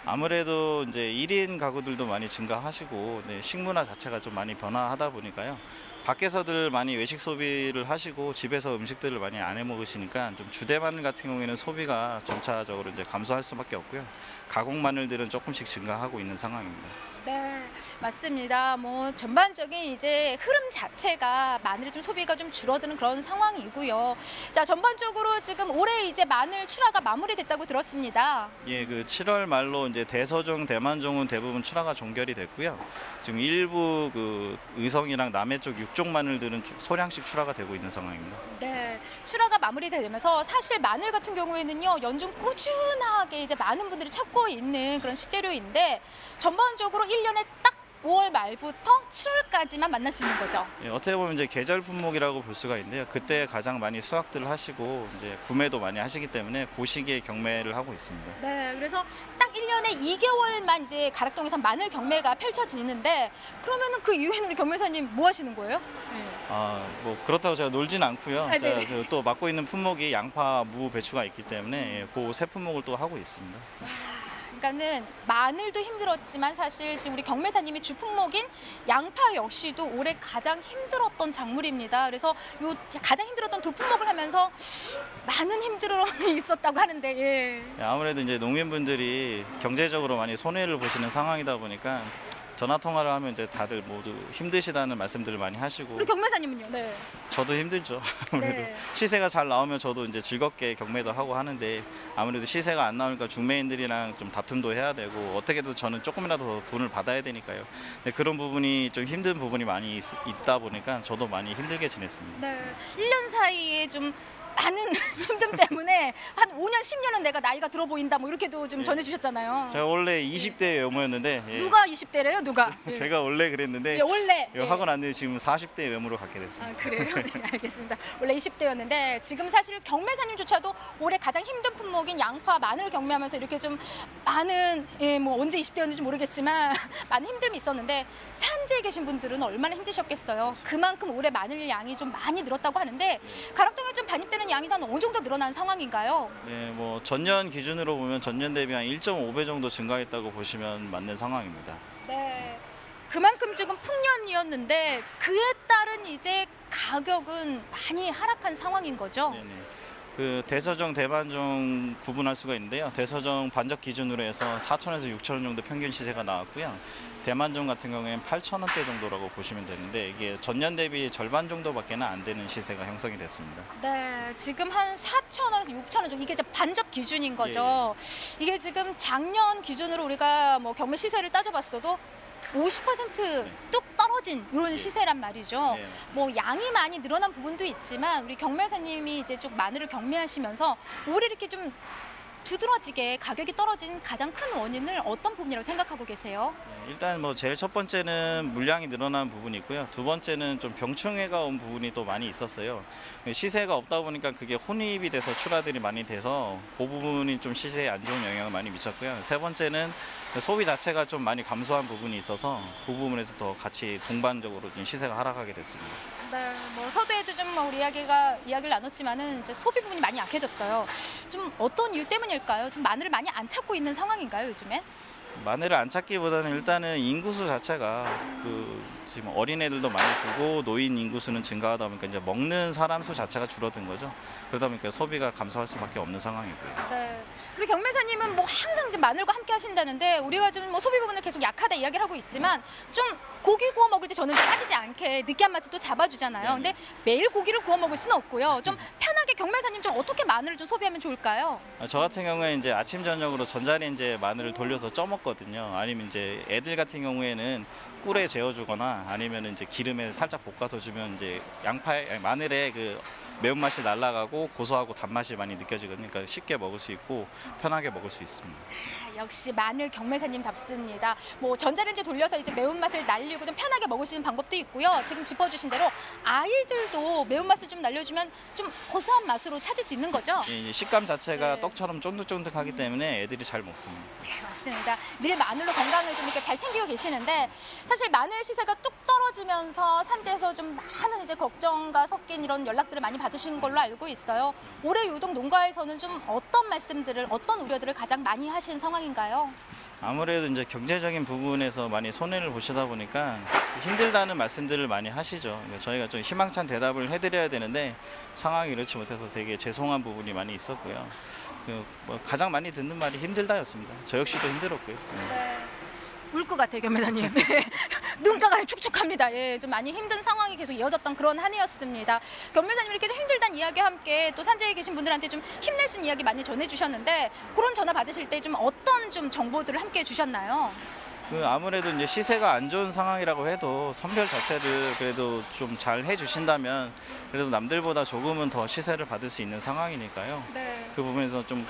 아무래도 이제 1인 가구들도 많이 증가하시고 식문화 자체가 좀 많이 변화하다 보니까요. 밖에서들 많이 외식 소비를 하시고 집에서 음식들을 많이 안 해 먹으시니까 좀 주대 마늘 같은 경우에는 소비가 점차적으로 이제 감소할 수밖에 없고요. 가공 마늘들은 조금씩 증가하고 있는 상황입니다. 네, 맞습니다. 뭐 전반적인 이제 흐름 자체가 마늘의 좀 소비가 좀 줄어드는 그런 상황이고요. 자, 전반적으로 지금 올해 이제 마늘 출하가 마무리됐다고 들었습니다. 예, 그 7월 말로 이제 대서종, 대만종은 대부분 출하가 종결이 됐고요. 지금 일부 그 의성이랑 남해 쪽 육종 마늘들은 소량씩 출하가 되고 있는 상황입니다. 네, 출하가 마무리되면서 사실 마늘 같은 경우에는요 연중 꾸준하게 이제 많은 분들이 찾고 있는 그런 식재료인데 전반적으로 1년에 딱 5월 말부터 7월까지만 만날 수 있는 거죠. 예, 어떻게 보면 이제 계절 품목이라고 볼 수가 있는데요. 그때 가장 많이 수확들을 하시고 이제 구매도 많이 하시기 때문에 그 시기에 경매를 하고 있습니다. 네, 그래서 딱 1년에 2개월만 이제 가락동에서 마늘 경매가 펼쳐지는데 그러면은 그 이후에는 우리 경매사님 뭐 하시는 거예요? 네. 뭐 그렇다고 제가 놀진 않고요. 네. 제가 또 맡고 있는 품목이 양파, 무, 배추가 있기 때문에 그 세 품목을 또 하고 있습니다. 그러니까는 마늘도 힘들었지만 사실 지금 우리 경매사님의 주 품목인 양파 역시도 올해 가장 힘들었던 작물입니다. 그래서 요 가장 힘들었던 두 품목을 하면서 많은 힘듦이 있었다고 하는데 예. 아무래도 이제 농민분들이 경제적으로 많이 손해를 보시는 상황이다 보니까 전화 통화를 하면 이제 다들 모두 힘드시다는 말씀들을 많이 하시고 우리 경매사님은요? 네. 저도 힘들죠. 아무래도 네. 시세가 잘 나오면 저도 이제 즐겁게 경매도 하고 하는데 아무래도 시세가 안 나오니까 중매인들이랑 좀 다툼도 해야 되고 어떻게든 저는 조금이라도 더 돈을 받아야 되니까요. 근데 그런 부분이 좀 힘든 부분이 많이 있다 보니까 저도 많이 힘들게 지냈습니다. 네. 1년 사이에 좀 많은 힘듦 때문에 한 5년, 10년은 내가 나이가 들어 보인다 뭐 이렇게도 좀 전해주셨잖아요. 제가 원래 20대 외모였는데 누가 20대래요? 누가? 제가 원래 그랬는데 예, 원래. 이거 하고 난 뒤에 지금 40대 외모로 갖게 됐습니다. 아, 그래요? 네, 알겠습니다. 원래 20대였는데 지금 사실 경매사님조차도 올해 가장 힘든 품목인 양파, 마늘 경매하면서 이렇게 좀 많은 뭐 언제 20대였는지 모르겠지만 많은 힘듦이 있었는데 산지에 계신 분들은 얼마나 힘드셨겠어요. 그만큼 올해 마늘 양이 좀 많이 늘었다고 하는데 가락동에 좀 반입되는 양이 한 어느 정도 늘어난 상황인가요? 네, 뭐 전년 기준으로 보면 전년 대비 한 1.5배 정도 증가했다고 보시면 맞는 상황입니다. 네. 그만큼 지금 풍년이었는데 그에 따른 이제 가격은 많이 하락한 상황인 거죠? 네네. 그 대서정, 대반정 구분할 수가 있는데요. 대서정 반적 기준으로 해서 4,000에서 6,000원 정도 평균 시세가 나왔고요. 대만정 같은 경우에는 8,000원대 정도라고 보시면 되는데 이게 전년 대비 절반 정도밖에는 안 되는 시세가 형성이 됐습니다. 네, 지금 한 4,000원에서 6,000원 정도 이게 이제 반접 기준인 거죠. 이게 지금 작년 기준으로 우리가 뭐 경매 시세를 따져봤어도 50%뚝 떨어진 이런 시세란 말이죠. 네, 뭐 양이 많이 늘어난 부분도 있지만 우리 경매사님이 이제 쭉 마늘을 경매하시면서 올해 이렇게 좀 두드러지게 가격이 떨어진 가장 큰 원인을 어떤 부분이라고 생각하고 계세요? 일단 뭐 제일 첫 번째는 물량이 늘어난 부분이 있고요. 두 번째는 좀 병충해가 온 부분이 또 많이 있었어요. 시세가 없다 보니까 그게 혼입이 돼서 출하들이 많이 돼서 그 부분이 좀 시세에 안 좋은 영향을 많이 미쳤고요. 세 번째는 소비 자체가 좀 많이 감소한 부분이 있어서 그 부분에서 더 같이 동반적으로 좀 시세가 하락하게 됐습니다. 네, 뭐 서두에도 좀 우리 이야기를 나눴지만은 이제 소비 부분이 많이 약해졌어요. 좀 어떤 이유 때문일까요? 좀 마늘을 많이 안 찾고 있는 상황인가요, 요즘엔? 마늘을 안 찾기보다는 일단은 인구수 자체가 지금 어린애들도 많이 주고 노인 인구수는 증가하다 보니까 이제 먹는 사람 수 자체가 줄어든 거죠. 그러다 보니까 소비가 감소할 수밖에 없는 상황이고요. 네. 우리 경매사님은 뭐 항상 지금 마늘과 함께 하신다는데 우리가 지금 뭐 소비 부분을 계속 약하다 이야기를 하고 있지만 좀 고기 구워 먹을 때 저는 빠지지 않게 느끼한 맛을 또 잡아주잖아요. 근데 매일 고기를 구워 먹을 수는 없고요. 좀 편하게 경매사님 좀 어떻게 마늘을 좀 소비하면 좋을까요? 저 같은 경우에 이제 아침 저녁으로 전자레인지에 마늘을 돌려서 쪄 먹거든요. 아니면 이제 애들 같은 경우에는 꿀에 재워주거나 아니면 이제 기름에 살짝 볶아서 주면 이제 마늘의 그 매운맛이 날아가고 고소하고 단맛이 많이 느껴지거든요. 그러니까 쉽게 먹을 수 있고 편하게 먹을 수 있습니다. 역시 마늘 경매사님답습니다. 뭐 전자레인지 돌려서 이제 매운맛을 날리고 좀 편하게 먹을 수 있는 방법도 있고요. 지금 짚어주신 대로 아이들도 매운맛을 좀 날려주면 좀 고소한 맛으로 찾을 수 있는 거죠? 이 식감 자체가 네. 떡처럼 쫀득쫀득하기 때문에 애들이 잘 먹습니다. 맞습니다. 늘 마늘로 건강을 좀 이렇게 잘 챙기고 계시는데 사실 마늘 시세가 뚝 떨어지면서 산지에서 좀 많은 이제 걱정과 섞인 이런 연락들을 많이 받으신 걸로 알고 있어요. 올해 유독 농가에서는 좀 어떤 말씀들을, 어떤 우려들을 가장 많이 하신 상황인가요? 아무래도 이제 경제적인 부분에서 많이 손해를 보시다 보니까 힘들다는 말씀들을 많이 하시죠. 저희가 좀 희망찬 대답을 해드려야 되는데 상황이 이렇지 못해서 되게 죄송한 부분이 많이 있었고요. 뭐 가장 많이 듣는 말이 힘들다였습니다. 저 역시도 힘들었고요. 네. 울 것 같아요, 경매사님. 눈가가 촉촉합니다. 예, 좀 많이 힘든 상황이 계속 이어졌던 그런 한 해였습니다. 경매사님 이렇게 좀 힘들다는 이야기와 함께 또 산지에 계신 분들한테 좀 힘낼 수 있는 이야기 많이 전해주셨는데 그런 전화 받으실 때 좀 어떤 좀 정보들을 함께 주셨나요? 아무래도 이제 시세가 안 좋은 상황이라고 해도 선별 자체를 그래도 좀 잘 해주신다면 그래도 남들보다 조금은 더 시세를 받을 수 있는 상황이니까요. 네. 그 부분에서 좀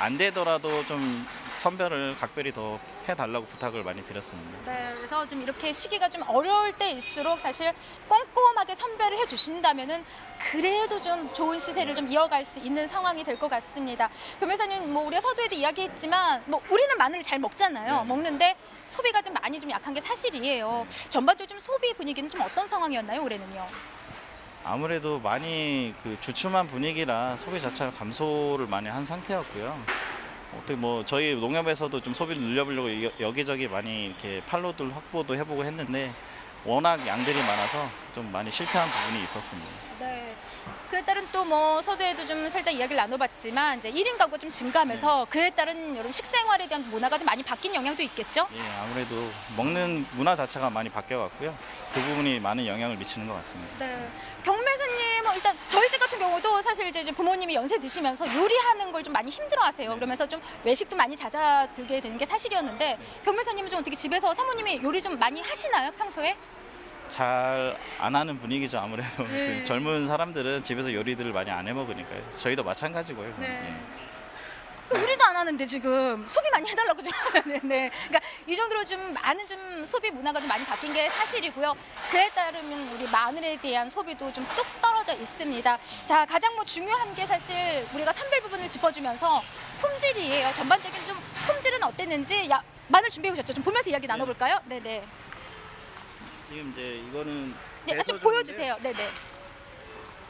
안 되더라도 좀 선별을 각별히 더 해달라고 부탁을 많이 드렸습니다. 네, 그래서 좀 이렇게 시기가 좀 어려울 때일수록 사실 꼼꼼하게 선별을 해주신다면은 그래도 좀 좋은 시세를 좀 이어갈 수 있는 상황이 될 것 같습니다. 경매사님, 뭐 우리가 서두에도 이야기했지만 뭐 우리는 마늘을 잘 먹잖아요. 네. 먹는데 소비가 좀 많이 좀 약한 게 사실이에요. 전반적으로 좀 소비 분위기는 좀 어떤 상황이었나요, 올해는요? 아무래도 많이 주춤한 분위기라 소비 자체가 감소를 많이 한 상태였고요. 어떻게 뭐 저희 농협에서도 좀 소비를 늘려보려고 여기저기 많이 이렇게 판로들 확보도 해보고 했는데 워낙 양들이 많아서 좀 많이 실패한 부분이 있었습니다. 네. 그에 따른 또 뭐 서두에도 좀 살짝 이야기를 나눠봤지만 이제 1인 가구가 좀 증가하면서 그에 따른 이런 식생활에 대한 문화가 좀 많이 바뀐 영향도 있겠죠? 예, 아무래도 먹는 문화 자체가 많이 바뀌어갔고요. 그 부분이 많은 영향을 미치는 것 같습니다. 네. 경매사님은 일단 저희 집 같은 경우도 사실 이제 부모님이 연세 드시면서 요리하는 걸 좀 많이 힘들어하세요. 그러면서 좀 외식도 많이 잦아들게 되는 게 사실이었는데 경매사님은 좀 어떻게 집에서 사모님이 요리 좀 많이 하시나요, 평소에? 잘 안 하는 분위기죠, 아무래도. 네. 지금 젊은 사람들은 집에서 요리들을 많이 안 해 먹으니까요. 저희도 마찬가지고요. 네. 예. 요리도 안 하는데 지금 소비 많이 해달라고 좀 하면은 네. 그러니까 이 정도로 좀 많은 좀 소비 문화가 좀 많이 바뀐 게 사실이고요. 그에 따르면 우리 마늘에 대한 소비도 좀 뚝 떨어져 있습니다. 자, 가장 뭐 중요한 게 사실 우리가 선별 부분을 짚어주면서 품질이에요. 전반적인 좀 품질은 어땠는지 마늘 준비해 오셨죠? 좀 보면서 이야기 나눠볼까요? 네네. 지금 이제 이거는 네, 좀 대서종인데 보여주세요. 네네.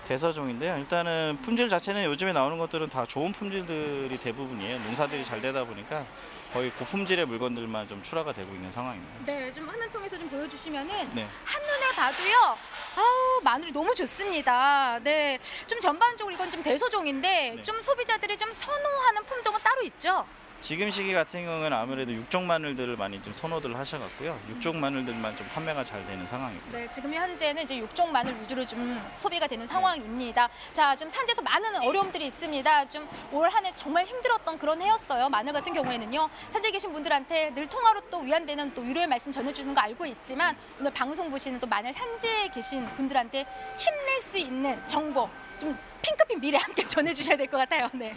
대서종인데요. 일단은 품질 자체는 요즘에 나오는 것들은 다 좋은 품질들이 대부분이에요. 농사들이 잘 되다 보니까 거의 고품질의 물건들만 좀 출하가 되고 있는 상황입니다. 네, 좀 화면 통해서 좀 보여주시면은 네. 한눈에 봐도요. 아우, 마늘이 너무 좋습니다. 네, 좀 전반적으로 이건 좀 대소종인데 네. 좀 소비자들이 좀 선호하는 품종은 따로 있죠? 지금 시기 같은 경우는 아무래도 육종 마늘들을 많이 좀 선호들 하셔갖고요. 육종 마늘들만 좀 판매가 잘 되는 상황입니다. 네, 지금 현재는 이제 육종 마늘 위주로 좀 소비가 되는 상황입니다. 자, 좀 산지에서 많은 어려움들이 있습니다. 좀 올 한 해 정말 힘들었던 그런 해였어요. 마늘 같은 경우에는요. 산지에 계신 분들한테 늘 통화로 또 위안되는 또 위로의 말씀 전해주는 거 알고 있지만 오늘 방송 보시는 또 마늘 산지에 계신 분들한테 힘낼 수 있는 정보 좀 핑크빛 미래 함께 전해주셔야 될 것 같아요. 네.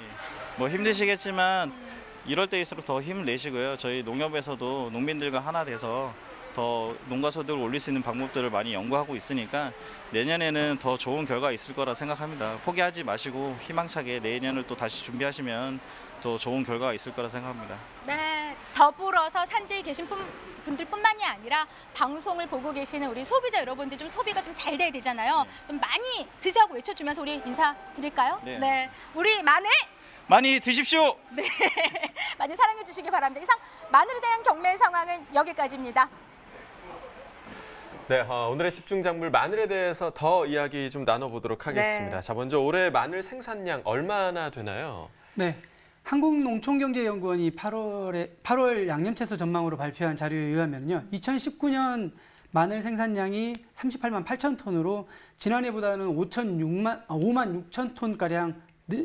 뭐 힘드시겠지만 이럴 때일수록 더 힘내시고요. 저희 농협에서도 농민들과 하나 돼서 더 농가 소득을 올릴 수 있는 방법들을 많이 연구하고 있으니까 내년에는 더 좋은 결과가 있을 거라 생각합니다. 포기하지 마시고 희망차게 내년을 또 다시 준비하시면 더 좋은 결과가 있을 거라 생각합니다. 네, 더불어서 산지에 계신 분들뿐만이 아니라 방송을 보고 계시는 우리 소비자 여러분들 좀 소비가 좀 잘 돼야 되잖아요. 좀 많이 드세요하고 외쳐주면서 우리 인사드릴까요? 네. 우리 마늘 많이 드십시오. 네, 많이 사랑해 주시기 바랍니다. 이상 마늘에 대한 경매 상황은 여기까지입니다. 네, 오늘의 집중작물 마늘에 대해서 더 이야기 좀 나눠보도록 하겠습니다. 네. 자, 먼저 올해 마늘 생산량 얼마나 되나요? 네. 한국농촌경제연구원이 8월 양념채소 전망으로 발표한 자료에 의하면요. 2019년 마늘 생산량이 38만 8천 톤으로 지난해보다는 5만 6천 톤가량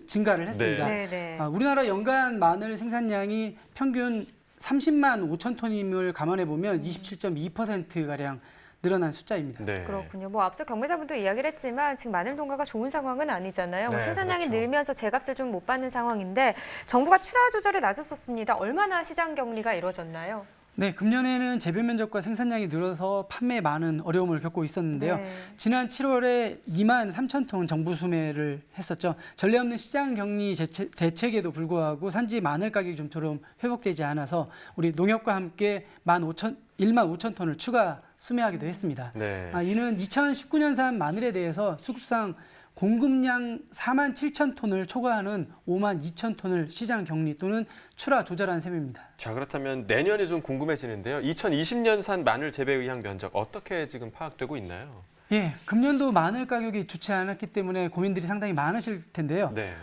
증가를 했습니다. 네. 우리나라 연간 마늘 생산량이 평균 30만 5천 톤임을 감안해 보면 27.2%가량 늘어난 숫자입니다. 네. 그렇군요. 뭐 앞서 경매자분도 이야기를 했지만 지금 마늘 농가가 좋은 상황은 아니잖아요. 네, 생산량이 그렇죠. 늘면서 제값을 좀 못 받는 상황인데 정부가 출하 조절에 나섰었습니다. 얼마나 시장 격리가 이루어졌나요? 네, 금년에는 재배 면적과 생산량이 늘어서 판매에 많은 어려움을 겪고 있었는데요. 네. 지난 7월에 2만 3천 톤 정부 수매를 했었죠. 전례 없는 시장 격리 대책에도 불구하고 산지 마늘 가격이 좀처럼 회복되지 않아서 우리 농협과 함께 1만 5천 톤을 추가 수매하기도 했습니다. 네. 이는 2019년산 마늘에 대해서 수급상 공급량 4만 7천 톤을 초과하는 5만 2천 톤을 시장 격리 또는 출하 조절한 셈입니다. 자, 그렇다면 내년이 좀 궁금해지는데요. 2020년산 마늘 재배 의향 면적 어떻게 지금 파악되고 있나요? 예, 금년도 마늘 가격이 좋지 않았기 때문에 고민들이 상당히 많으실 텐데요. 네.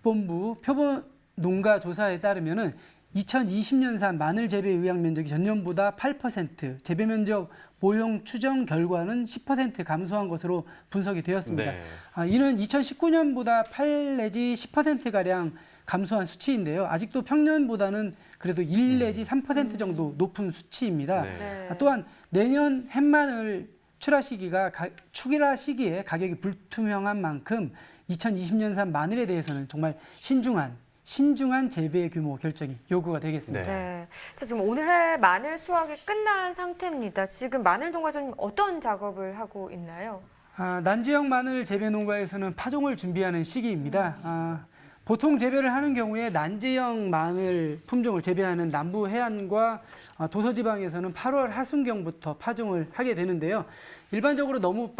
농업관측본부 표본 농가 조사에 따르면은 2020년산 마늘 재배 의향 면적이 전년보다 8%, 재배 면적 모형 추정 결과는 10% 감소한 것으로 분석이 되었습니다. 네. 이는 2019년보다 8 내지 10%가량 감소한 수치인데요. 아직도 평년보다는 그래도 1 내지 3% 정도 높은 수치입니다. 네. 또한 내년 햇마늘 출하 시기에 가격이 불투명한 만큼 2020년산 마늘에 대해서는 정말 신중한 재배 규모 결정이 요구가 되겠습니다. 네. 자, 지금 오늘의 마늘 수확이 끝난 상태입니다. 지금 마늘 농가에서는 어떤 작업을 하고 있나요? 난지역 마늘 재배 농가에서는 파종을 준비하는 시기입니다. 보통 재배를 하는 경우에 난지역 마늘 품종을 재배하는 남부 해안과 도서지방에서는 8월 하순경부터 파종을 하게 되는데요. 일반적으로 너무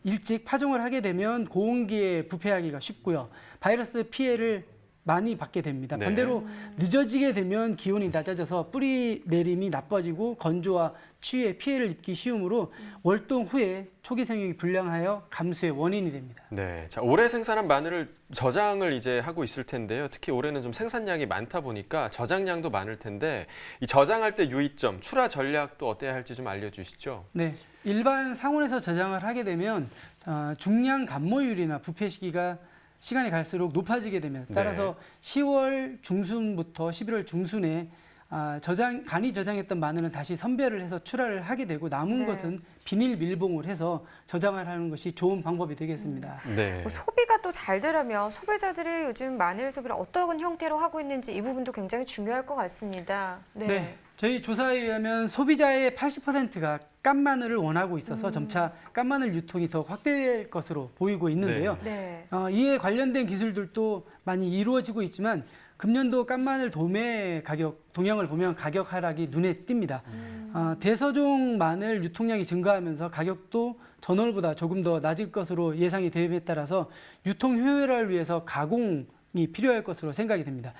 일찍 파종을 하게 되면 고온기에 부패하기가 쉽고요. 바이러스 피해를 많이 받게 됩니다. 네. 반대로 늦어지게 되면 기온이 낮아져서 뿌리 내림이 나빠지고 건조와 추위에 피해를 입기 쉬우므로 월동 후에 초기 생육이 불량하여 감소의 원인이 됩니다. 네, 자 올해 생산한 마늘을 저장을 이제 하고 있을 텐데요. 특히 올해는 좀 생산량이 많다 보니까 저장량도 많을 텐데 이 저장할 때 유의점, 출하 전략도 어때야 할지 좀 알려주시죠. 네, 일반 상온에서 저장을 하게 되면 중량 감모율이나 부패 시기가 시간이 갈수록 높아지게 됩니다. 따라서 10월 중순부터 11월 중순에 간이 저장했던 마늘은 다시 선별을 해서 출하를 하게 되고 남은 것은 비닐 밀봉을 해서 저장을 하는 것이 좋은 방법이 되겠습니다. 네. 뭐 소비가 또 잘 되려면 소비자들이 요즘 마늘 소비를 어떤 형태로 하고 있는지 이 부분도 굉장히 중요할 것 같습니다. 네, 저희 조사에 의하면 소비자의 80%가 깐 마늘을 원하고 있어서 점차 깐 마늘 유통이 더 확대될 것으로 보이고 있는데요. 네. 이에 관련된 기술들도 많이 이루어지고 있지만 금년도 깐 마늘 도매 가격 동향을 보면 가격 하락이 눈에 띕니다. 대서종 마늘 유통량이 증가하면서 가격도 전월보다 조금 더 낮을 것으로 예상이 됨에 따라서 유통 효율화를 위해서 가공이 필요할 것으로 생각이 됩니다.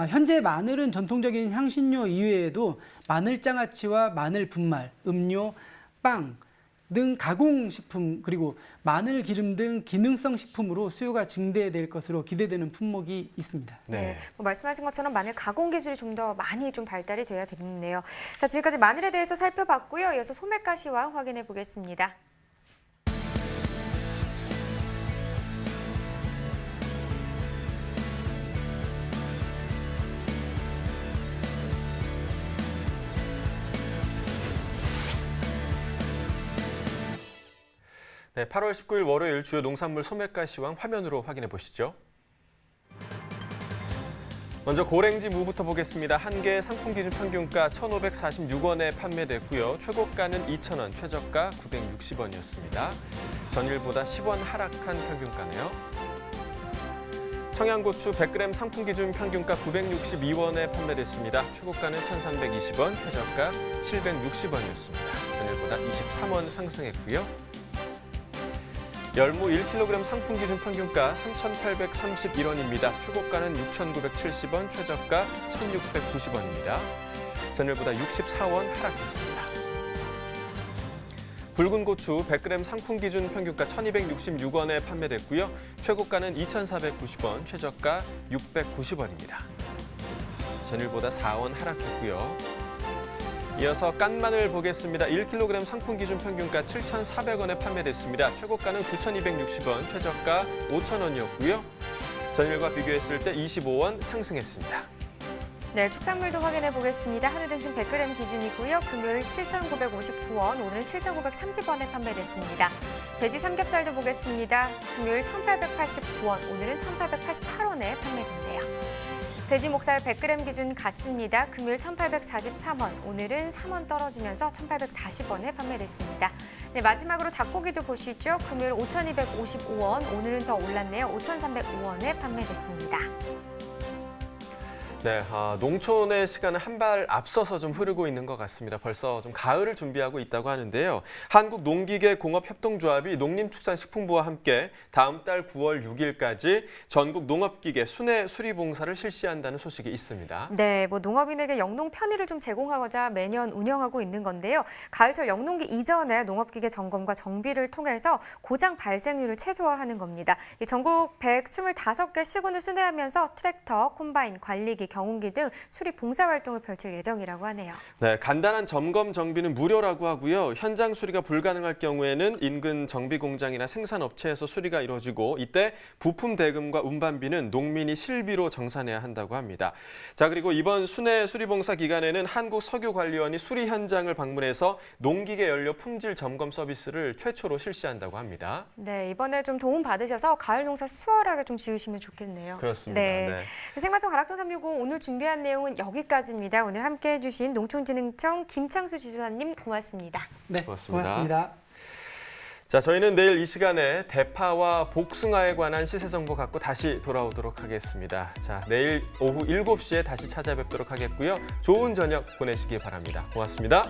현재 마늘은 전통적인 향신료 이외에도 마늘 장아찌와 마늘 분말, 음료, 빵 등 가공식품 그리고 마늘 기름 등 기능성 식품으로 수요가 증대될 것으로 기대되는 품목이 있습니다. 네, 뭐 말씀하신 것처럼 마늘 가공 기술이 좀 더 많이 좀 발달이 돼야 되겠네요. 자, 지금까지 마늘에 대해서 살펴봤고요. 이어서 소매가 시황 확인해 보겠습니다. 네, 8월 19일 월요일 주요 농산물 소매가 시황 화면으로 확인해 보시죠. 먼저 고랭지 무부터 보겠습니다. 한 개 상품 기준 평균가 1,546원에 판매됐고요. 최고가는 2,000원, 최저가 960원이었습니다. 전일보다 10원 하락한 평균가네요. 청양고추 100g 상품 기준 평균가 962원에 판매됐습니다. 최고가는 1,320원, 최저가 760원이었습니다. 전일보다 23원 상승했고요. 열무 1kg 상품 기준 평균가 3,831원입니다. 최고가는 6,970원, 최저가 1,690원입니다. 전일보다 64원 하락했습니다. 붉은 고추 100g 상품 기준 평균가 1,266원에 판매됐고요. 최고가는 2,490원, 최저가 690원입니다. 전일보다 4원 하락했고요. 이어서 깐 마늘 보겠습니다. 1kg 상품 기준 평균가 7,400원에 판매됐습니다. 최고가는 9,260원, 최저가 5,000원이었고요. 전일과 비교했을 때 25원 상승했습니다. 네, 축산물도 확인해 보겠습니다. 한우 등심 100g 기준이고요. 금요일 7,959원, 오늘은 7,930원에 판매됐습니다. 돼지 삼겹살도 보겠습니다. 금요일 1,889원, 오늘은 1,888원에 판매됐네요. 돼지 목살 100g 기준 같습니다. 금요일 1,843원, 오늘은 3원 떨어지면서 1,840원에 판매됐습니다. 네, 마지막으로 닭고기도 보시죠. 금요일 5,255원, 오늘은 더 올랐네요. 5,305원에 판매됐습니다. 네, 농촌의 시간은 한 발 앞서서 좀 흐르고 있는 것 같습니다. 벌써 좀 가을을 준비하고 있다고 하는데요. 한국농기계공업협동조합이 농림축산식품부와 함께 다음 달 9월 6일까지 전국 농업기계 순회 수리봉사를 실시한다는 소식이 있습니다. 네, 뭐 농업인에게 영농 편의를 좀 제공하고자 매년 운영하고 있는 건데요. 가을철 영농기 이전에 농업기계 점검과 정비를 통해서 고장 발생률을 최소화하는 겁니다. 이 전국 125개 시군을 순회하면서 트랙터, 콤바인, 관리기, 경운기 등 수리 봉사 활동을 펼칠 예정이라고 하네요. 네, 간단한 점검 정비는 무료라고 하고요. 현장 수리가 불가능할 경우에는 인근 정비 공장이나 생산업체에서 수리가 이루어지고 이때 부품 대금과 운반비는 농민이 실비로 정산해야 한다고 합니다. 자, 그리고 이번 순회 수리봉사 기간에는 한국석유관리원이 수리 현장을 방문해서 농기계 연료 품질 점검 서비스를 최초로 실시한다고 합니다. 네, 이번에 좀 도움 받으셔서 가을 농사 수월하게 좀 지으시면 좋겠네요. 그렇습니다. 네. 생방송 가락동 360 오늘 준비한 내용은 여기까지입니다. 오늘 함께해 주신 농촌진흥청 김창수 지도사님 고맙습니다. 네, 고맙습니다. 고맙습니다. 자, 저희는 내일 이 시간에 대파와 복숭아에 관한 시세 정보 갖고 다시 돌아오도록 하겠습니다. 자, 내일 오후 7시에 다시 찾아뵙도록 하겠고요. 좋은 저녁 보내시기 바랍니다. 고맙습니다.